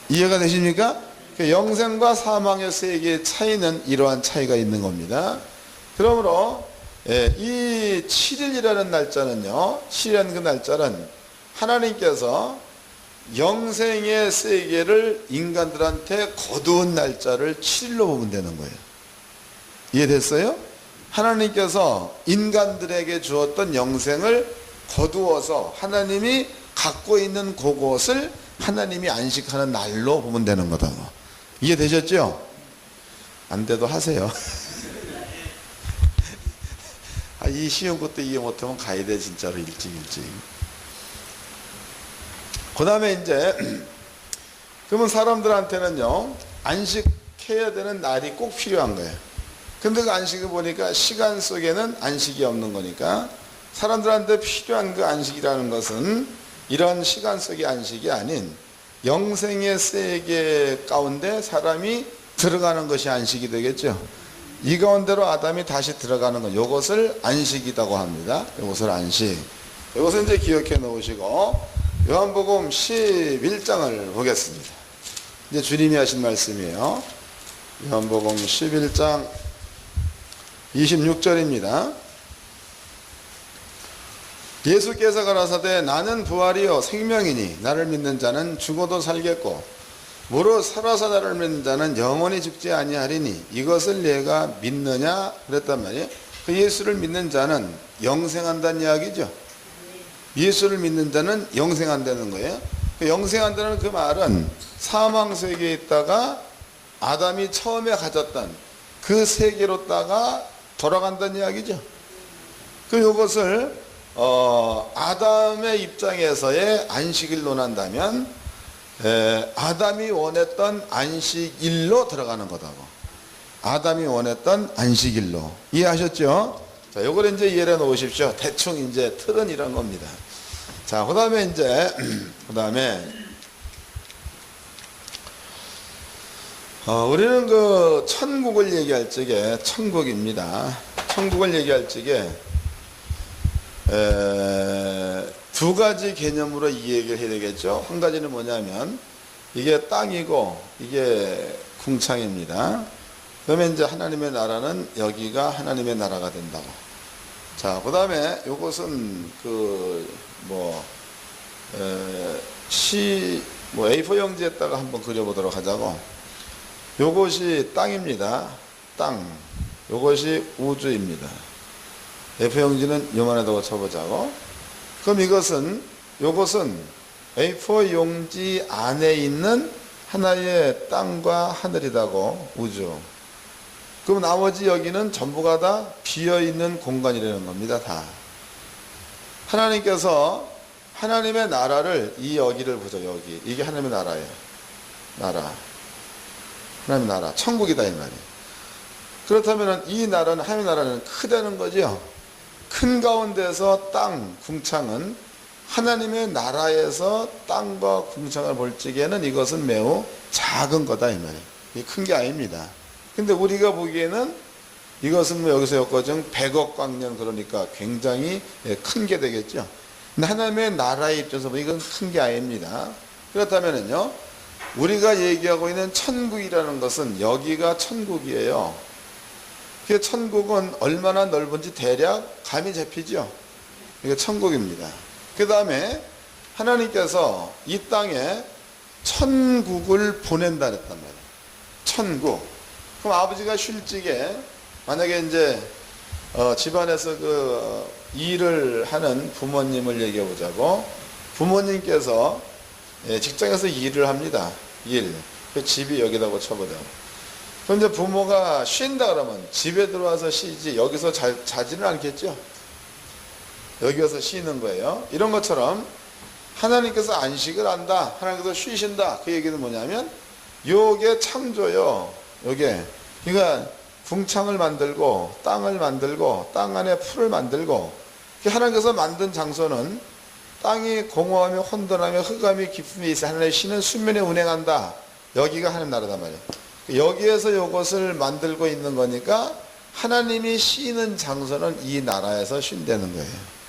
이해가 되십니까? 영생과 사망의 세계의 차이는 이러한 차이가 있는 겁니다. 그러므로 이 7일이라는 날짜는요, 7일이라는 그 날짜는 하나님께서 영생의 세계를 인간들한테 거두은 날짜를 7일로 보면 되는 거예요. 이해됐어요? 하나님께서 인간들에게 주었던 영생을 거두어서 하나님이 갖고 있는 그것을 하나님이 안식하는 날로 보면 되는 거다. 이해되셨죠? 안 돼도 하세요. 이 쉬운 것도 이해 못하면 가야 돼, 진짜로. 일찍. 그 다음에 이제 그러면 사람들한테는요, 안식해야 되는 날이 꼭 필요한 거예요. 근데 그 안식을 보니까 시간 속에는 안식이 없는 거니까 사람들한테 필요한 그 안식이라는 것은 이런 시간 속의 안식이 아닌 영생의 세계 가운데 사람이 들어가는 것이 안식이 되겠죠. 이 가운데로 아담이 다시 들어가는 것, 이것을 안식이라고 합니다. 이것을 안식. 이것을 이제 기억해 놓으시고 요한복음 11장을 보겠습니다. 이제 주님이 하신 말씀이에요. 요한복음 11장 26절입니다. 예수께서 가라사대 나는 부활이요 생명이니 나를 믿는 자는 죽어도 살겠고 무릇 살아서 나를 믿는 자는 영원히 죽지 아니하리니 이것을 내가 믿느냐 그랬단 말이에요. 그 예수를 믿는 자는 영생한다는 이야기죠. 예수를 믿는 자는 영생한다는 거예요. 그 영생한다는 그 말은 사망 세계에 있다가 아담이 처음에 가졌던 그 세계로다가 돌아간다는 이야기죠. 그 요것을 아담의 입장에서의 안식일 논한다면 아담이 원했던 안식일로 들어가는 거다고. 아담이 원했던 안식일로. 이해하셨죠? 자, 요걸 이제 이해해 놓으십시오. 대충 이제 틀은 이런 겁니다. 자, 그 다음에 이제 우리는 그 천국을 얘기할 적에 천국입니다. 천국을 얘기할 적에 두 가지 개념으로 이 얘기를 해야 되겠죠. 한 가지는 뭐냐면 이게 땅이고 이게 궁창입니다. 그러면 이제 하나님의 나라는 여기가 하나님의 나라가 된다고. 자, 그 다음에 요것은 A4 용지에다가 한번 그려보도록 하자고. 요것이 땅입니다. 땅. 요것이 우주입니다. A4 용지는 요만하다고 쳐보자고. 그럼 요것은 A4 용지 안에 있는 하나의 땅과 하늘이라고, 우주. 그럼 나머지 여기는 전부가 다 비어있는 공간이라는 겁니다. 다. 하나님께서 하나님의 나라를, 여기를 보죠. 여기. 이게 하나님의 나라예요. 나라. 하나님의 나라. 천국이다 이 말이에요. 그렇다면 이 나라는, 하나님의 나라는 크다는 거죠. 큰 가운데서 땅, 궁창은 하나님의 나라에서 땅과 궁창을 볼 적에는 이것은 매우 작은 거다 이 말이에요. 이게 큰 게 아닙니다. 근데 우리가 보기에는 이것은 여기서 여기까지 100억 광년, 그러니까 굉장히 큰 게 되겠죠. 근데 하나님의 나라의 입장에서 보면 이건 큰 게 아닙니다. 그렇다면요, 우리가 얘기하고 있는 천국이라는 것은 여기가 천국이에요. 그 천국은 얼마나 넓은지 대략 감이 잡히죠. 이게 천국입니다. 그 다음에 하나님께서 이 땅에 천국을 보낸다 그랬단 말이에요. 천국. 그럼 아버지가 쉴 적에 만약에 이제 집안에서 그 일을 하는 부모님을 얘기해 보자고. 부모님께서 직장에서 일을 합니다. 일. 그 집이 여기다고 쳐보자고. 그럼 이제 부모가 쉰다 그러면 집에 들어와서 쉬지 여기서 자지는 않겠죠. 여기 와서 쉬는 거예요. 이런 것처럼 하나님께서 안식을 한다. 하나님께서 쉬신다. 그 얘기는 뭐냐면 요게 창조요. 요게 그러니까 궁창을 만들고 땅을 만들고 땅 안에 풀을 만들고 하나님께서 만든 장소는 땅이 공허하며 혼돈하며 흑암이 깊음이 있어 하나님의 신은 수면에 운행한다. 여기가 하나님 나라단 말이에요. 여기에서 요것을 만들고 있는 거니까 하나님이 쉬는 장소는 이 나라에서 쉰다는 거예요.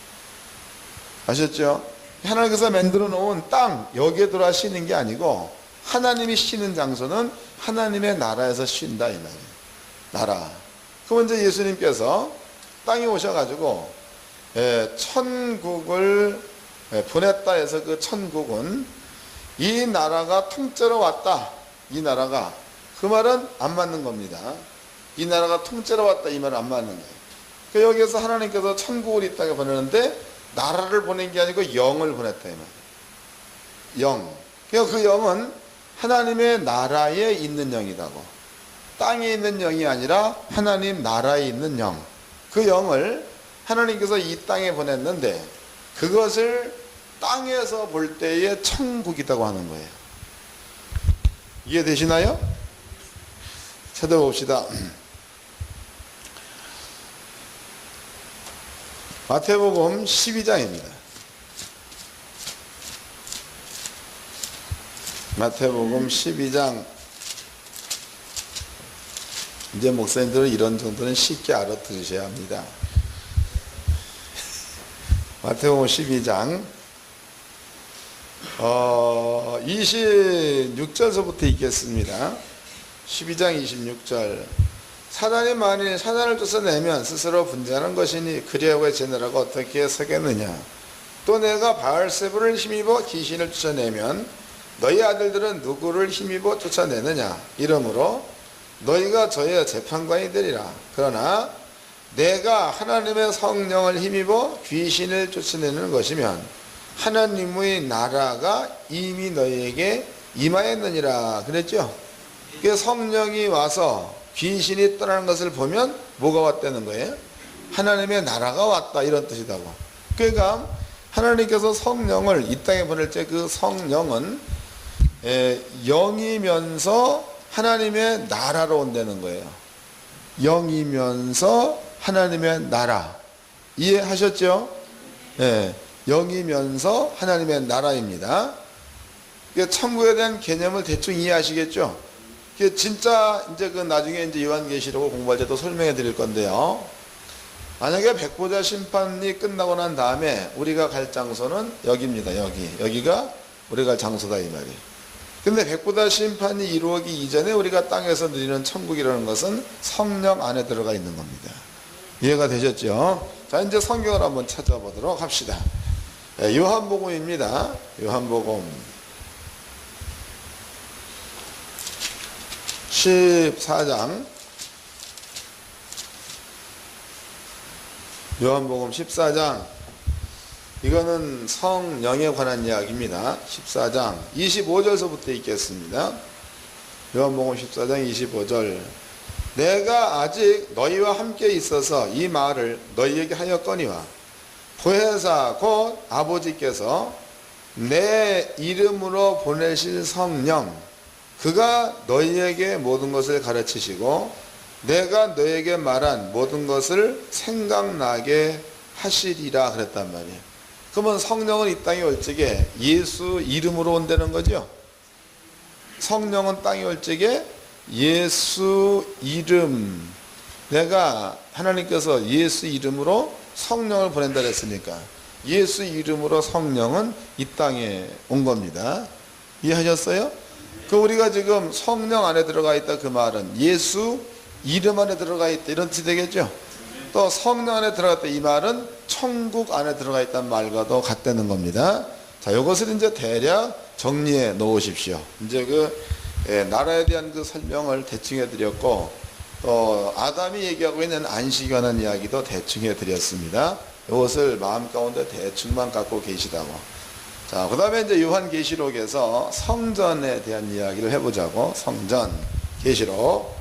아셨죠? 하나님께서 만들어 놓은 땅 여기에 들어와 쉬는 게 아니고 하나님이 쉬는 장소는 하나님의 나라에서 쉰다 이 말이에요. 나라. 그럼 이제 예수님께서 땅에 오셔가지고 천국을 보냈다 해서 그 천국은 이 나라가 통째로 왔다. 이 나라가 그 말은 안 맞는 겁니다. 이 나라가 통째로 왔다 이 말은 안 맞는 거예요. 그러니까 여기에서 하나님께서 천국을 이 땅에 보내는데 나라를 보낸 게 아니고 영을 보냈다 이 말이에요. 영. 그러니까 그 영은 하나님의 나라에 있는 영이라고. 땅에 있는 영이 아니라 하나님 나라에 있는 영. 그 영을 하나님께서 이 땅에 보냈는데 그것을 땅에서 볼 때의 천국이라고 하는 거예요. 이해되시나요? 찾아봅시다. 마태복음 12장입니다. 마태복음 12장. 이제 목사님들은 이런 정도는 쉽게 알아들으셔야 합니다. 마태복음 12장 26절서부터 읽겠습니다. 12장 26절. 사단이 만일 사단을 쫓아내면 스스로 분쟁하는 것이니 그리하고 제너라가 어떻게 서겠느냐. 또 내가 바알세불을 힘입어 귀신을 쫓아내면 너희 아들들은 누구를 힘입어 쫓아내느냐. 이러므로 너희가 저의 재판관이 되리라. 그러나 내가 하나님의 성령을 힘입어 귀신을 쫓아내는 것이면 하나님의 나라가 이미 너희에게 임하였느니라. 그랬죠? 그 성령이 와서 귀신이 떠나는 것을 보면 뭐가 왔다는 거예요? 하나님의 나라가 왔다 이런 뜻이다고. 그러니까 하나님께서 성령을 이 땅에 보낼 때 그 성령은 영이면서 하나님의 나라로 온다는 거예요. 영이면서 하나님의 나라. 이해하셨죠? 네. 영이면서 하나님의 나라입니다. 천국에 대한 개념을 대충 이해하시겠죠? 진짜 이제 그 나중에 이제 요한계시록을 공부할 때 또 설명해 드릴 건데요. 만약에 백보자 심판이 끝나고 난 다음에 우리가 갈 장소는 여기입니다. 여기가 우리가 갈 장소다 이 말이에요. 근데 백보자 심판이 이루어지기 이전에 우리가 땅에서 누리는 천국이라는 것은 성령 안에 들어가 있는 겁니다. 이해가 되셨죠? 자, 이제 성경을 한번 찾아보도록 합시다. 요한복음입니다. 요한복음 14장. 요한복음 14장. 이거는 성령에 관한 이야기입니다. 14장 25절서부터 읽겠습니다. 요한복음 14장 25절. 내가 아직 너희와 함께 있어서 이 말을 너희에게 하였거니와 보혜사 곧 아버지께서 내 이름으로 보내실 성령 그가 너희에게 모든 것을 가르치시고 내가 너희에게 말한 모든 것을 생각나게 하시리라 그랬단 말이에요. 그러면 성령은 이 땅에 올 적에 예수 이름으로 온다는 거죠. 성령은 땅에 올 적에 예수 이름, 내가 하나님께서 예수 이름으로 성령을 보낸다 그랬으니까 예수 이름으로 성령은 이 땅에 온 겁니다. 이해하셨어요? 그 우리가 지금 성령 안에 들어가 있다 그 말은 예수 이름 안에 들어가 있다 이런 뜻이 되겠죠. 또 성령 안에 들어갔다 이 말은 천국 안에 들어가 있다는 말과도 같다는 겁니다. 자, 이것을 이제 대략 정리해 놓으십시오. 이제 나라에 대한 그 설명을 대충 해드렸고, 또 아담이 얘기하고 있는 안식에 관한 이야기도 대충 해드렸습니다. 이것을 마음 가운데 대충만 갖고 계시다고. 자, 그 다음에 이제 요한계시록에서 성전에 대한 이야기를 해보자고. 성전, 계시록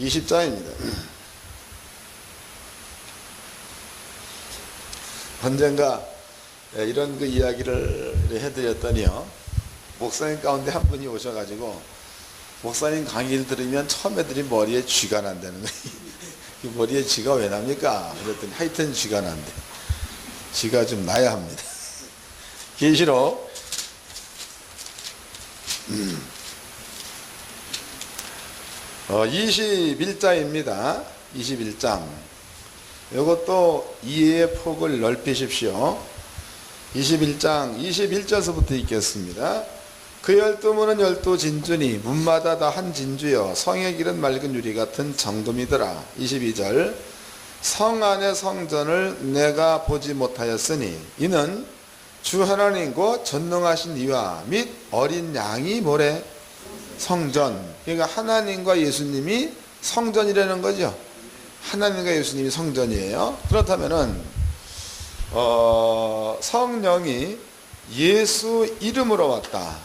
20장입니다. 언젠가 이런 그 이야기를 해드렸더니요, 목사님 가운데 한 분이 오셔가지고, 목사님 강의를 들으면 처음 애들이 머리에 쥐가 난다는 거예요. 머리에 쥐가 왜 납니까? 그랬더니 하여튼 쥐가 난대. 쥐가 좀 나야 합니다. 계시록 21장입니다. 21장. 이것도 이해의 폭을 넓히십시오. 21장 21절서부터 읽겠습니다. 그 12문은 12진주니 문마다 다 한 진주여 성의 길은 맑은 유리 같은 정금이더라. 22절. 성 안의 성전을 내가 보지 못하였으니 이는 주 하나님과 전능하신 이와 및 어린 양이 뭐래? 성전. 그러니까 하나님과 예수님이 성전이라는 거죠. 하나님과 예수님이 성전이에요. 그렇다면은 성령이 예수 이름으로 왔다.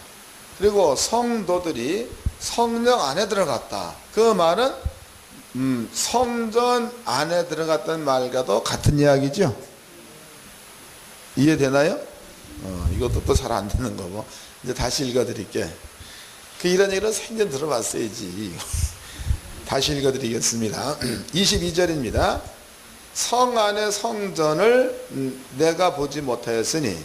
그리고 성도들이 성령 안에 들어갔다. 그 말은 성전 안에 들어갔다는 말과도 같은 이야기죠. 이해되나요? 이것도 또 잘 안 되는 거고. 이제 다시 읽어드릴게. 이런 얘기를 생전 들어봤어야지. 다시 읽어드리겠습니다. 22절입니다. 성 안의 성전을 내가 보지 못하였으니,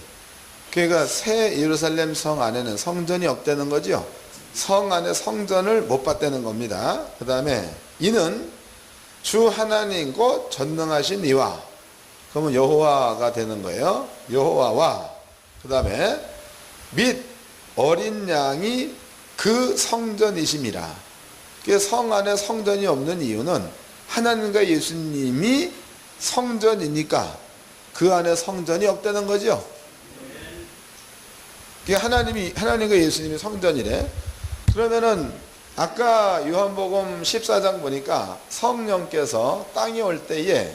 그러니까 새 예루살렘 성 안에는 성전이 없다는 거죠. 성 안에 성전을 못 봤다는 겁니다. 그 다음에 이는 주 하나님과 전능하신 이와, 그러면 여호와가 되는 거예요. 여호와와, 그 다음에 및 어린 양이 그 성전이심이라. 성 안에 성전이 없는 이유는 하나님과 예수님이 성전이니까 그 안에 성전이 없다는 거죠. 하나님과 예수님이 성전이래. 그러면은 아까 요한복음 14장 보니까 성령께서 땅에 올 때에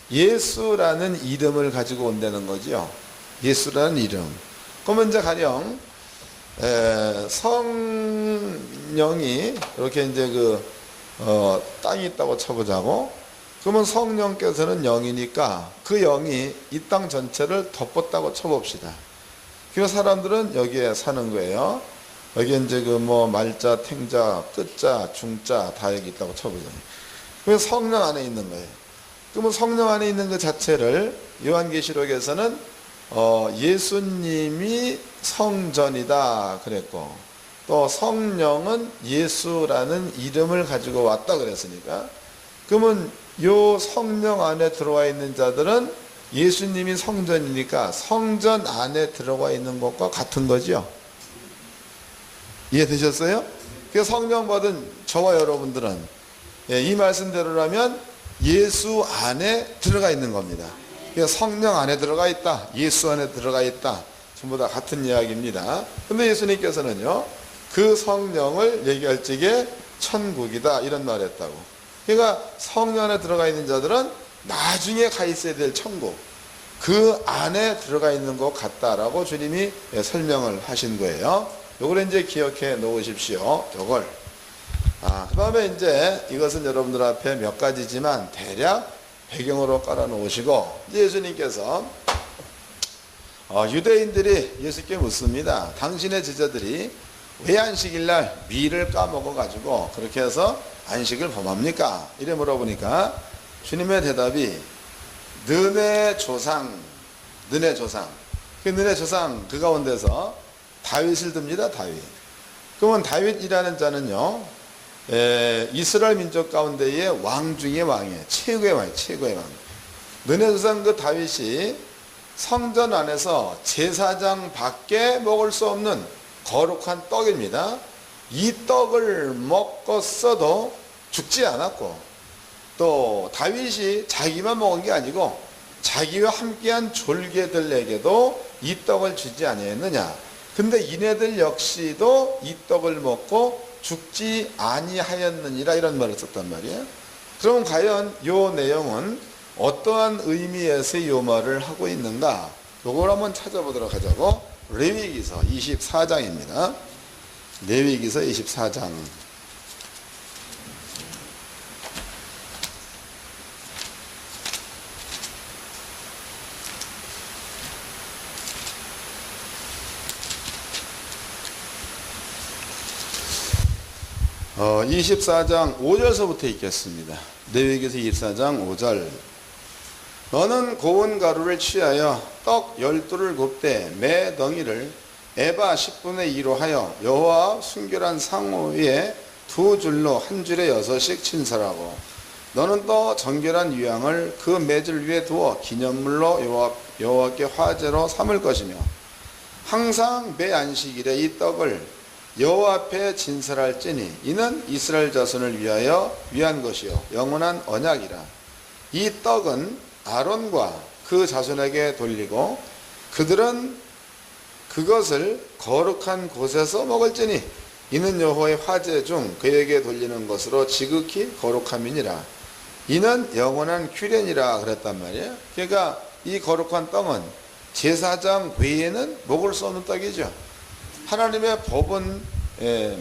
예수라는 이름을 가지고 온다는 거죠. 예수라는 이름. 그러면 이제 가령 성령이 이렇게 이제 땅이 있다고 쳐보자고. 그러면 성령께서는 영이니까 그 영이 이 땅 전체를 덮었다고 쳐봅시다. 그래서 사람들은 여기에 사는 거예요. 여기에 이제 말자, 탱자, 끝자, 중자 다 여기 있다고 쳐보잖아요. 그래서 성령 안에 있는 거예요. 그러면 성령 안에 있는 것 자체를 요한계시록에서는 예수님이 성전이다 그랬고, 또 성령은 예수라는 이름을 가지고 왔다 그랬으니까, 그러면 요 성령 안에 들어와 있는 자들은 예수님이 성전이니까 성전 안에 들어가 있는 것과 같은 거죠. 이해되셨어요? 그래서 성령 받은 저와 여러분들은 이 말씀대로라면 예수 안에 들어가 있는 겁니다. 성령 안에 들어가 있다, 예수 안에 들어가 있다, 전부 다 같은 이야기입니다. 근데 예수님께서는요, 그 성령을 얘기할 적에 천국이다 이런 말을 했다고. 그러니까 성령 안에 들어가 있는 자들은 나중에 가 있어야 될 천국, 그 안에 들어가 있는 것 같다라고 주님이 설명을 하신 거예요. 요걸 이제 기억해 놓으십시오. 요걸. 그 다음에 이제 이것은 여러분들 앞에 몇 가지지만 대략 배경으로 깔아 놓으시고, 이제 예수님께서 유대인들이 예수께 묻습니다. 당신의 제자들이 왜 안식일날 밀을 까먹어 가지고 그렇게 해서 안식을 범합니까? 이래 물어보니까 주님의 대답이 너네 조상 그 가운데서 다윗을 듭니다. 다윗. 그러면 다윗이라는 자는요, 이스라엘 민족 가운데의 왕 중의 왕이에요. 최고의 왕. 너네 조상 그 다윗이 성전 안에서 제사장 밖에 먹을 수 없는 거룩한 떡입니다. 이 떡을 먹었어도 죽지 않았고, 또 다윗이 자기만 먹은 게 아니고 자기와 함께한 졸개들에게도 이 떡을 주지 아니했느냐. 근데 이네들 역시도 이 떡을 먹고 죽지 아니하였느니라 이런 말을 썼단 말이에요. 그럼 과연 요 내용은 어떠한 의미에서 이 말을 하고 있는가? 요걸 한번 찾아보도록 하자고. 레위기서 24장입니다. 레위기서 24장. 어, 24장 5절서부터 읽겠습니다. 레위기서 24장 5절. 너는 고운 가루를 취하여 떡 12를 곱되 매 덩이를 에바 10분의 2로 하여 여호와 순결한 상호 위에 두 줄로 한 줄에 6씩 친설하고 너는 또 정결한 유향을 그 매줄 위에 두어 기념물로 여호와께 화제로 삼을 것이며 항상 매 안식일에 이 떡을 여호와 앞에 진설할지니 이는 이스라엘 자손을 위한 것이요 영원한 언약이라. 이 떡은 아론과 그 자손에게 돌리고 그들은 그것을 거룩한 곳에서 먹을지니 이는 여호와의 화제 중 그에게 돌리는 것으로 지극히 거룩함이니라. 이는 영원한 규례니라 그랬단 말이에요. 그러니까 이 거룩한 떡은 제사장 외에는 먹을 수 없는 떡이죠. 하나님의 법은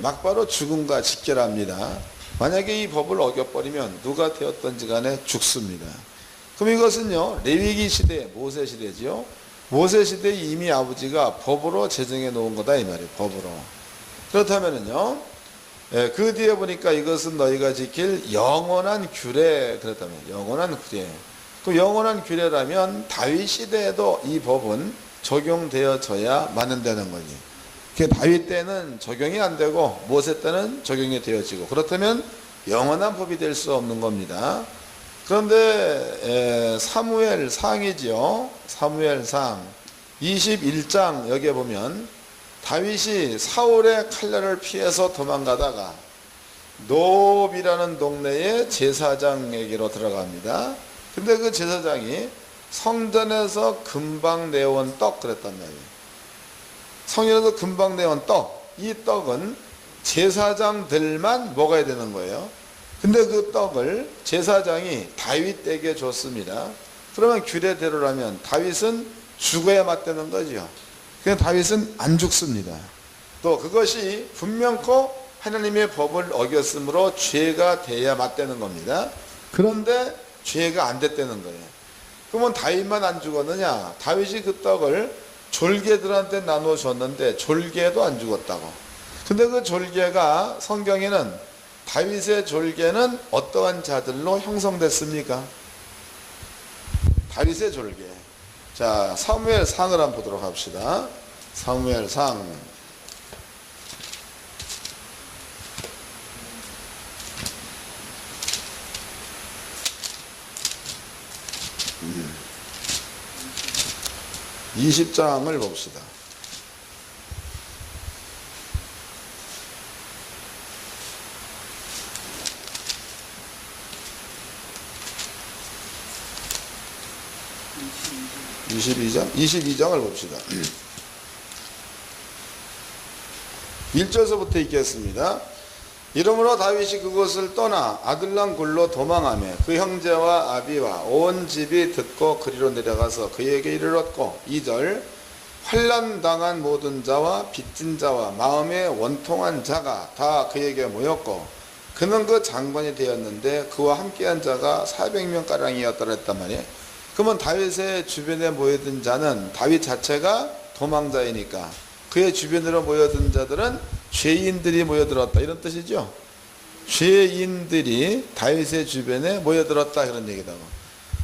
막바로 죽음과 직결합니다. 만약에 이 법을 어겨버리면 누가 되었던지 간에 죽습니다. 그럼 이것은요 레위기 시대, 모세 시대죠. 모세 시대에 이미 아버지가 법으로 제정해 놓은 거다 이 말이에요. 법으로. 그렇다면은요 그 뒤에 보니까 이것은 너희가 지킬 영원한 규례 그랬다면 영원한 규례. 그 영원한 규례라면 다윗 시대에도 이 법은 적용되어져야 만든다는 거지. 다윗 때는 적용이 안 되고 모세 때는 적용이 되어지고 그렇다면 영원한 법이 될 수 없는 겁니다. 그런데 사무엘상이지요. 사무엘상 21장 여기에 보면 다윗이 사울의 칼날을 피해서 도망가다가 노비라는 동네에 제사장에게로 들어갑니다. 근데 그 제사장이 성전에서 금방 내온 떡 그랬단 말이에요. 성전에서 금방 내온 떡, 이 떡은 제사장들만 먹어야 되는 거예요. 근데 그 떡을 제사장이 다윗에게 줬습니다. 그러면 규례대로라면 다윗은 죽어야 맞다는 거죠. 그냥 다윗은 안 죽습니다. 또 그것이 분명코 하나님의 법을 어겼으므로 죄가 돼야 맞다는 겁니다. 그런데 죄가 안 됐다는 거예요. 그러면 다윗만 안 죽었느냐? 다윗이 그 떡을 졸개들한테 나눠 줬는데 졸개도 안 죽었다고. 근데 그 졸개가 성경에는 다윗의 졸개는 어떠한 자들로 형성됐습니까? 다윗의 졸개. 자, 사무엘상을 한번 보도록 합시다. 사무엘상 20장을 봅시다. (22장) 22장을 봅시다. 1절서부터 읽겠습니다. 이러므로 다윗이 그곳을 떠나 아둘람 굴로 도망하며 그 형제와 아비와 온 집이 듣고 그리로 내려가서 그에게 이르렀고 2절 환난 당한 모든 자와 빚진 자와 마음에 원통한 자가 다 그에게 모였고 그는 그 장관이 되었는데 그와 함께한 자가 400명가량이었더라 했단 말이에요. 그러면 다윗의 주변에 모여든 자는 다윗 자체가 도망자이니까 그의 주변으로 모여든 자들은 죄인들이 모여들었다 이런 뜻이죠. 죄인들이 다윗의 주변에 모여들었다 그런 얘기다고.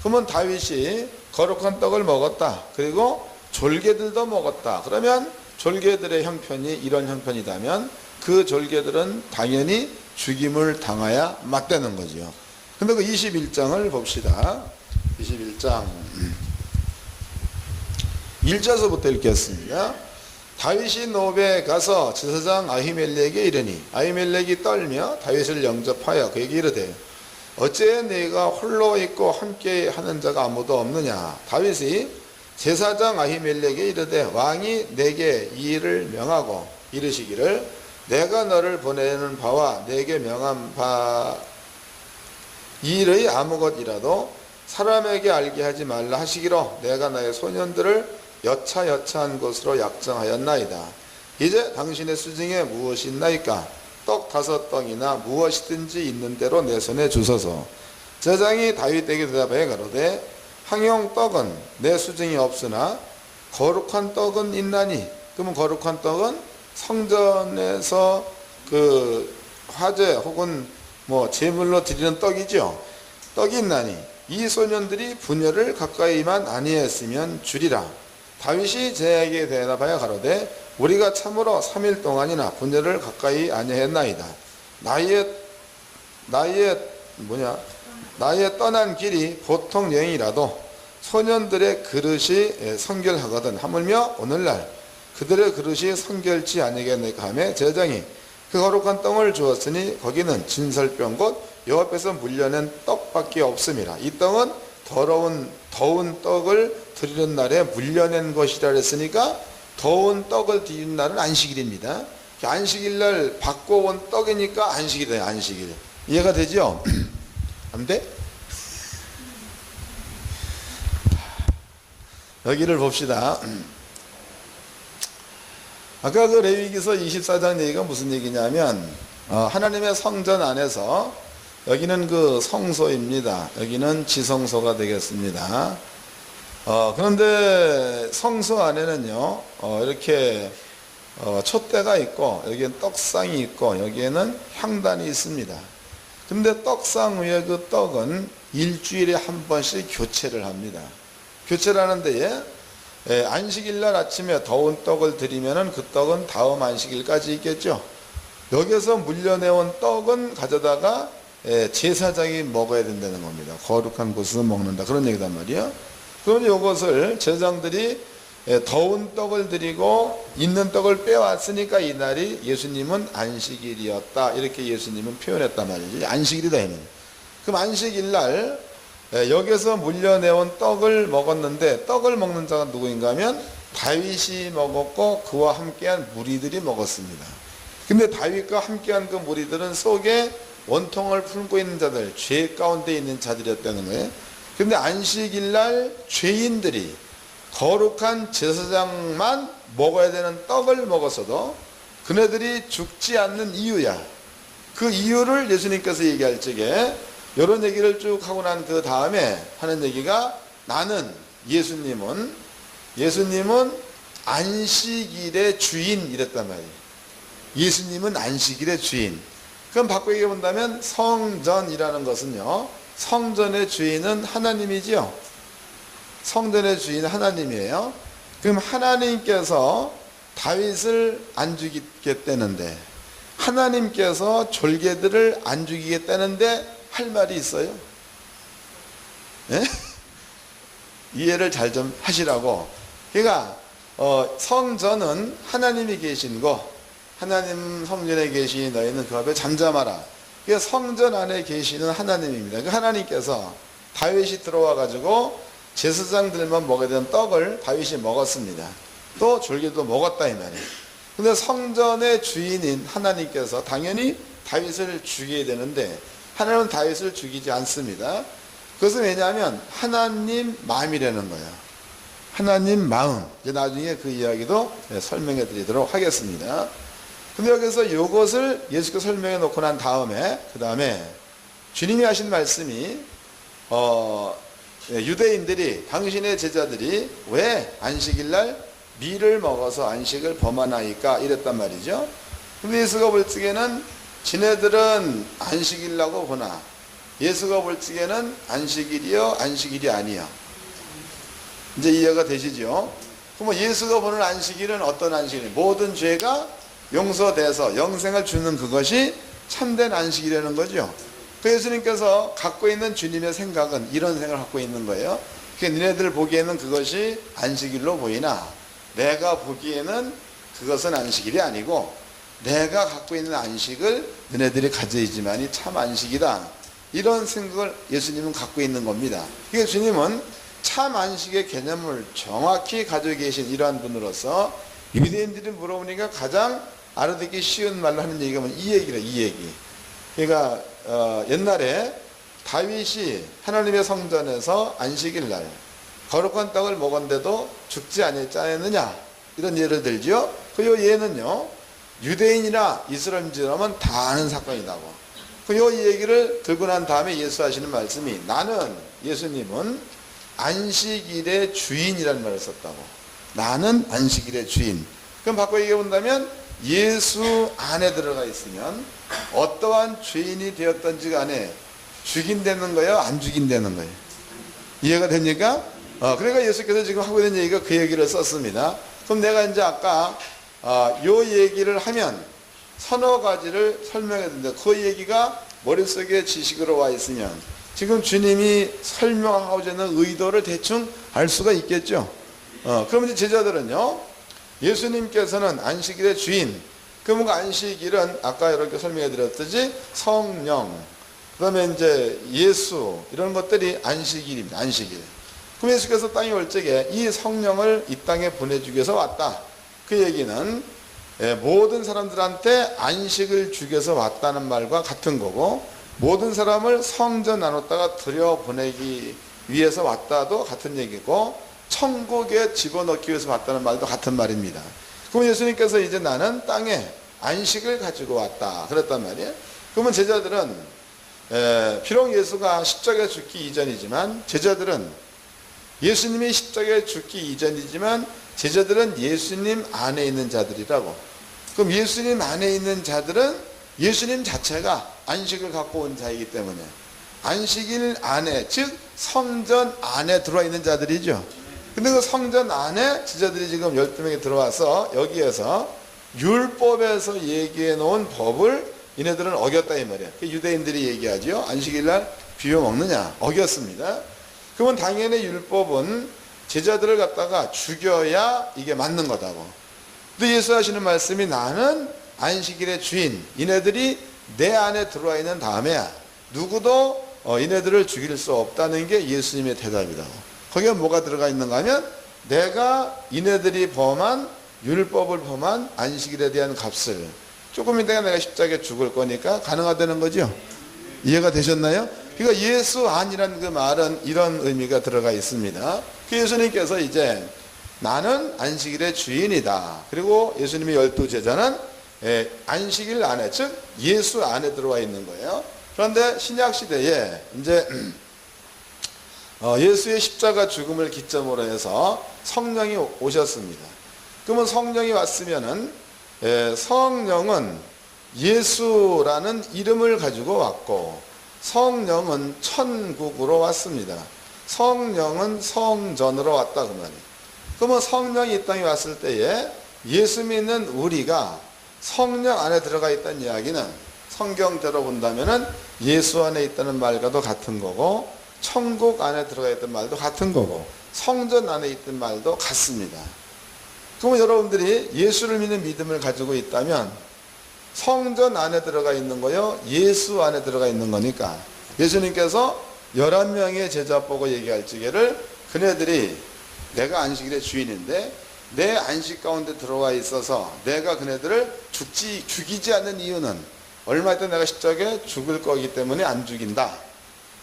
그러면 다윗이 거룩한 떡을 먹었다. 그리고 졸개들도 먹었다. 그러면 졸개들의 형편이 이런 형편이라면 그 졸개들은 당연히 죽임을 당해야 맞다는 거죠. 근데 그 21장을 봅시다. 21장 1절서부터 읽겠습니다. 다윗이 노베에 가서 제사장 아히멜렉에게 이르니 아히멜렉이 떨며 다윗을 영접하여 그에게 이르되 어째 네가 홀로 있고 함께 하는 자가 아무도 없느냐. 다윗이 제사장 아히멜렉에 이르되 왕이 내게 이 일을 명하고 이르시기를 내가 너를 보내는 바와 내게 명한 바 일의 아무것이라도 사람에게 알게 하지 말라 하시기로 내가 나의 소년들을 여차여차한 곳으로 약정하였나이다. 이제 당신의 수중에 무엇이 있나이까? 떡 5덩이나 무엇이든지 있는 대로 내 손에 주소서. 제장이 다윗에게 대답하여 가로되 항용 떡은 내 수중에 없으나 거룩한 떡은 있나니. 그러면 거룩한 떡은 성전에서 그 화제 혹은 뭐 제물로 드리는 떡이죠. 떡이 있나니 이 소년들이 분열을 가까이만 아니했으면 주리라. 다윗이 제에게 대답하여 가로되 우리가 참으로 3일 동안이나 분열을 가까이 아니했나이다. 나의 떠난 길이 보통 여행이라도 소년들의 그릇이 성결하거든 하물며 오늘날 그들의 그릇이 성결치 아니겠느냐 하며 제장이 그 거룩한 떡을 주었으니 거기는 진설병 곧 여호와 앞에서 물려낸 떡밖에 없음이라. 이 떡은 더운 떡을 드리는 날에 물려낸 것이라 했으니까 더운 떡을 드리는 날은 안식일입니다. 안식일날 바꿔온 떡이니까 안식일이에요. 안식일. 이해가 되죠? 안 돼? 여기를 봅시다. 아까 그 레위기서 24장 얘기가 무슨 얘기냐면 하나님의 성전 안에서 여기는 그 성소입니다. 여기는 지성소가 되겠습니다. 그런데 성소 안에는요 이렇게 촛대가 있고 여기엔 떡상이 있고 여기에는 향단이 있습니다. 근데 떡상 위에 그 떡은 일주일에 한 번씩 교체를 합니다. 교체를 하는데 안식일날 아침에 더운 떡을 드리면은 그 떡은 다음 안식일까지 있겠죠. 여기서 물려내온 떡은 가져다가 제사장이 먹어야 된다는 겁니다. 거룩한 곳에서 먹는다 그런 얘기단 말이에요. 그럼 이것을 제사장들이 더운 떡을 드리고 있는 떡을 빼왔으니까 이날이 예수님은 안식일이었다 이렇게 예수님은 표현했단 말이지. 안식일이다 이는. 그럼 안식일날 여기서 물려내온 떡을 먹었는데 떡을 먹는 자가 누구인가 하면 다윗이 먹었고 그와 함께한 무리들이 먹었습니다. 근데 다윗과 함께한 그 무리들은 속에 원통을 품고 있는 자들, 죄 가운데 있는 자들이었다는 거예요. 근데 안식일날 죄인들이 거룩한 제사장만 먹어야 되는 떡을 먹었어도 그네들이 죽지 않는 이유야. 그 이유를 예수님께서 얘기할 적에 이런 얘기를 쭉 하고 난 그 다음에 하는 얘기가 나는 예수님은 안식일의 주인 이랬단 말이에요. 예수님은 안식일의 주인. 그럼 바꿔 얘기해 본다면 성전이라는 것은요 성전의 주인은 하나님이지요. 성전의 주인은 하나님이에요. 그럼 하나님께서 다윗을 안 죽이겠다는데 하나님께서 졸개들을 안 죽이겠다는데 할 말이 있어요? 예? 이해를 잘 좀 하시라고. 그러니까 성전은 하나님이 계신 거, 하나님 성전에 계시니 너희는 그 앞에 잠잠하라. 그러니까 성전 안에 계시는 하나님입니다. 그 하나님께서 다윗이 들어와 가지고 제사장들만 먹어야 되는 떡을 다윗이 먹었습니다. 또 졸개도 먹었다 이 말이에요. 근데 성전의 주인인 하나님께서 당연히 다윗을 죽여야 되는데 하나님은 다윗을 죽이지 않습니다. 그것은 왜냐하면 하나님 마음이라는 거예요. 하나님 마음. 이제 나중에 그 이야기도 설명해 드리도록 하겠습니다. 근데 여기서 이것을 예수께서 설명해 놓고 난 다음에 그 다음에 주님이 하신 말씀이 유대인들이 당신의 제자들이 왜 안식일날 밀을 먹어서 안식을 범하나이까 이랬단 말이죠. 근데 예수가 볼 적에는 지네들은 안식일이라고 보나 예수가 볼 적에는 안식일이요 안식일이 아니요. 이제 이해가 되시죠? 그럼 예수가 보는 안식일은 어떤 안식일이에요? 모든 죄가 용서돼서 영생을 주는 그것이 참된 안식이라는 거죠. 그 예수님께서 갖고 있는 주님의 생각은 이런 생각을 갖고 있는 거예요. 그러니까 너네들 보기에는 그것이 안식일로 보이나 내가 보기에는 그것은 안식일이 아니고 내가 갖고 있는 안식을 너네들이 가져야지만이 참 안식이다. 이런 생각을 예수님은 갖고 있는 겁니다. 그러니까 주님은 참 안식의 개념을 정확히 가지고 계신 이러한 분으로서 유대인들이 물어보니까 가장 알아듣기 쉬운 말로 하는 얘기가 뭐냐, 이 얘기래, 이 얘기. 그러니까 옛날에 다윗이 하나님의 성전에서 안식일 날 거룩한 떡을 먹었는데도 죽지 않았느냐, 이런 예를 들죠. 그 예는요, 유대인이나 이스라엘인지라면 다 아는 사건이라고. 그 얘기를 들고 난 다음에 예수 하시는 말씀이, 나는, 예수님은 안식일의 주인이라는 말을 썼다고. 나는 안식일의 주인. 그럼 바꿔 얘기해 본다면, 예수 안에 들어가 있으면 어떠한 죄인이 되었던지 간에 죽인다는 거예요, 안 죽인다는 거예요? 이해가 됩니까? 그러니까 예수께서 지금 하고 있는 얘기가 그 얘기를 썼습니다. 그럼 내가 이제 아까 요 얘기를 하면 서너 가지를 설명했는데, 그 얘기가 머릿속에 지식으로 와 있으면 지금 주님이 설명하고자 하는 의도를 대충 알 수가 있겠죠. 그럼 이제 제자들은요, 예수님께서는 안식일의 주인, 그러면 그 안식일은 아까 이렇게 설명해 드렸듯이 성령, 그 다음에 이제 예수, 이런 것들이 안식일입니다. 안식일. 그럼 예수께서 땅에 올 적에 이 성령을 이 땅에 보내주기 위해서 왔다. 그 얘기는 모든 사람들한테 안식을 주기 위해서 왔다는 말과 같은 거고, 모든 사람을 성전 나눴다가 들여보내기 위해서 왔다도 같은 얘기고, 천국에 집어넣기 위해서 왔다는 말도 같은 말입니다. 그럼 예수님께서 이제 나는 땅에 안식을 가지고 왔다 그랬단 말이에요. 그러면 제자들은 비록 예수가 십자가에 죽기 이전이지만, 제자들은 예수님이 십자가에 죽기 이전이지만 제자들은 예수님 안에 있는 자들이라고. 그럼 예수님 안에 있는 자들은 예수님 자체가 안식을 갖고 온 자이기 때문에 안식일 안에, 즉 성전 안에 들어와 있는 자들이죠. 근데 그 성전 안에 제자들이 지금 12명이 들어와서 여기에서 율법에서 얘기해 놓은 법을 얘네들은 어겼다 이 말이야. 유대인들이 얘기하죠. 안식일날 비벼 먹느냐, 어겼습니다. 그러면 당연히 율법은 제자들을 갖다가 죽여야 이게 맞는 거다고. 근데 예수 하시는 말씀이, 나는 안식일의 주인, 이네들이 내 안에 들어와 있는 다음에 누구도 이네들을 죽일 수 없다는 게 예수님의 대답이다. 거기에 뭐가 들어가 있는가 하면, 내가 이네들이 범한 율법을 범한 안식일에 대한 값을, 조금 있다가 내가 십자가에 죽을 거니까 가능하다는 거죠. 이해가 되셨나요? 그러니까 예수 안이라는 그 말은 이런 의미가 들어가 있습니다. 그 예수님께서 이제 나는 안식일의 주인이다. 그리고 예수님의 12제자는 안식일 안에, 즉 예수 안에 들어와 있는 거예요. 그런데 신약 시대에 이제 예수의 십자가 죽음을 기점으로 해서 성령이 오셨습니다. 그러면 성령이 왔으면은 성령은 예수라는 이름을 가지고 왔고, 성령은 천국으로 왔습니다. 성령은 성전으로 왔다 그 말이에요. 그러면 성령이 이 땅에 왔을 때에 예수 믿는 우리가 성령 안에 들어가 있다는 이야기는 성경대로 본다면은 예수 안에 있다는 말과도 같은 거고, 천국 안에 들어가 있던 말도 같은 거고, 성전 안에 있던 말도 같습니다. 그러면 여러분들이 예수를 믿는 믿음을 가지고 있다면 성전 안에 들어가 있는 거요, 예수 안에 들어가 있는 거니까 예수님께서 11명의 제자 보고 얘기할 지게를, 그네들이 내가 안식일의 주인인데 내 안식 가운데 들어와 있어서 내가 그네들을 죽이지 않는 이유는 얼마 있다 내가 십자가에 죽을 거기 때문에 안 죽인다.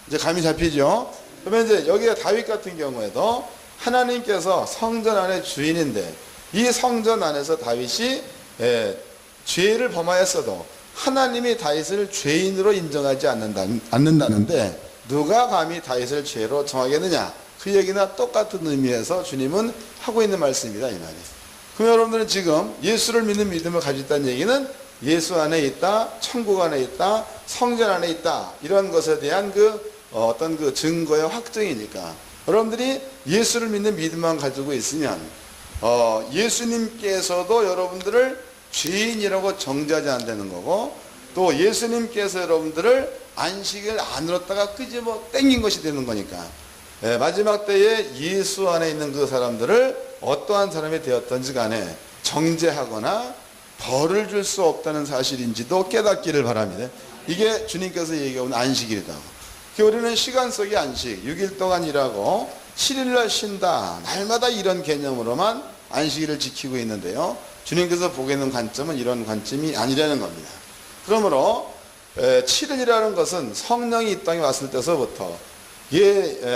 이제 감이 잡히죠? 그러면 이제 여기에 다윗 같은 경우에도 하나님께서 성전 안의 주인인데, 이 성전 안에서 다윗이 죄를 범하였어도 하나님이 다윗을 죄인으로 인정하지 않는다는데 누가 감히 다윗을 죄로 정하겠느냐, 그 얘기나 똑같은 의미에서 주님은 하고 있는 말씀입니다, 이 말이. 그럼 여러분들은 지금 예수를 믿는 믿음을 가지고 있다는 얘기는 예수 안에 있다, 천국 안에 있다, 성전 안에 있다, 이런 것에 대한 어떤 그 증거의 확증이니까, 여러분들이 예수를 믿는 믿음만 가지고 있으면 예수님께서도 여러분들을 죄인이라고 정죄하지 않는다는 거고, 또 예수님께서 여러분들을 안식일 안으로다가 끄집어 땡긴 것이 되는 거니까, 마지막 때에 예수 안에 있는 그 사람들을 어떠한 사람이 되었던지 간에 정죄하거나 벌을 줄 수 없다는 사실인지도 깨닫기를 바랍니다. 이게 주님께서 얘기하는 안식일이다. 우리는 시간 속의 안식, 6일 동안 일하고 7일날 쉰다. 날마다 이런 개념으로만 안식일을 지키고 있는데요. 주님께서 보고 있는 관점은 이런 관점이 아니라는 겁니다. 그러므로 7일이라는 것은 성령이 이 땅에 왔을 때서부터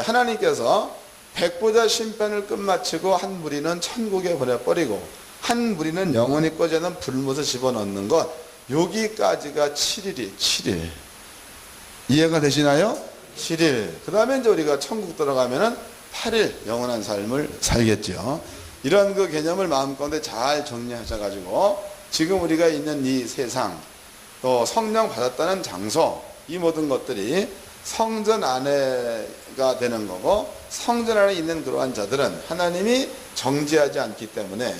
하나님께서 백보자 심판을 끝마치고 한 무리는 천국에 보내버리고 한 무리는 영원히 꺼져 있는 불못에 집어넣는 것, 여기까지가 7일이 7일. 이해가 되시나요? 7일. 그 다음에 이제 우리가 천국 들어가면은 8일 영원한 삶을 살겠죠. 이런 그 개념을 마음가운데 잘 정리하셔가지고 지금 우리가 있는 이 세상, 또 성령 받았다는 장소, 이 모든 것들이 성전 안에가 되는 거고, 성전 안에 있는 그러한 자들은 하나님이 정죄하지 않기 때문에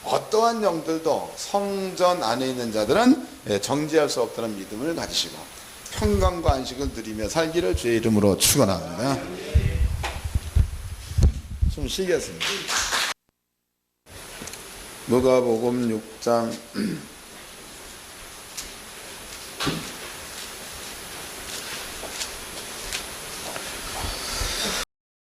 어떠한 영들도 성전 안에 있는 자들은 정죄할 수 없다는 믿음을 가지시고 평강과 안식을 누리며 살기를 주의 이름으로 축원합니다. 좀 쉬겠습니다. 누가복음 6장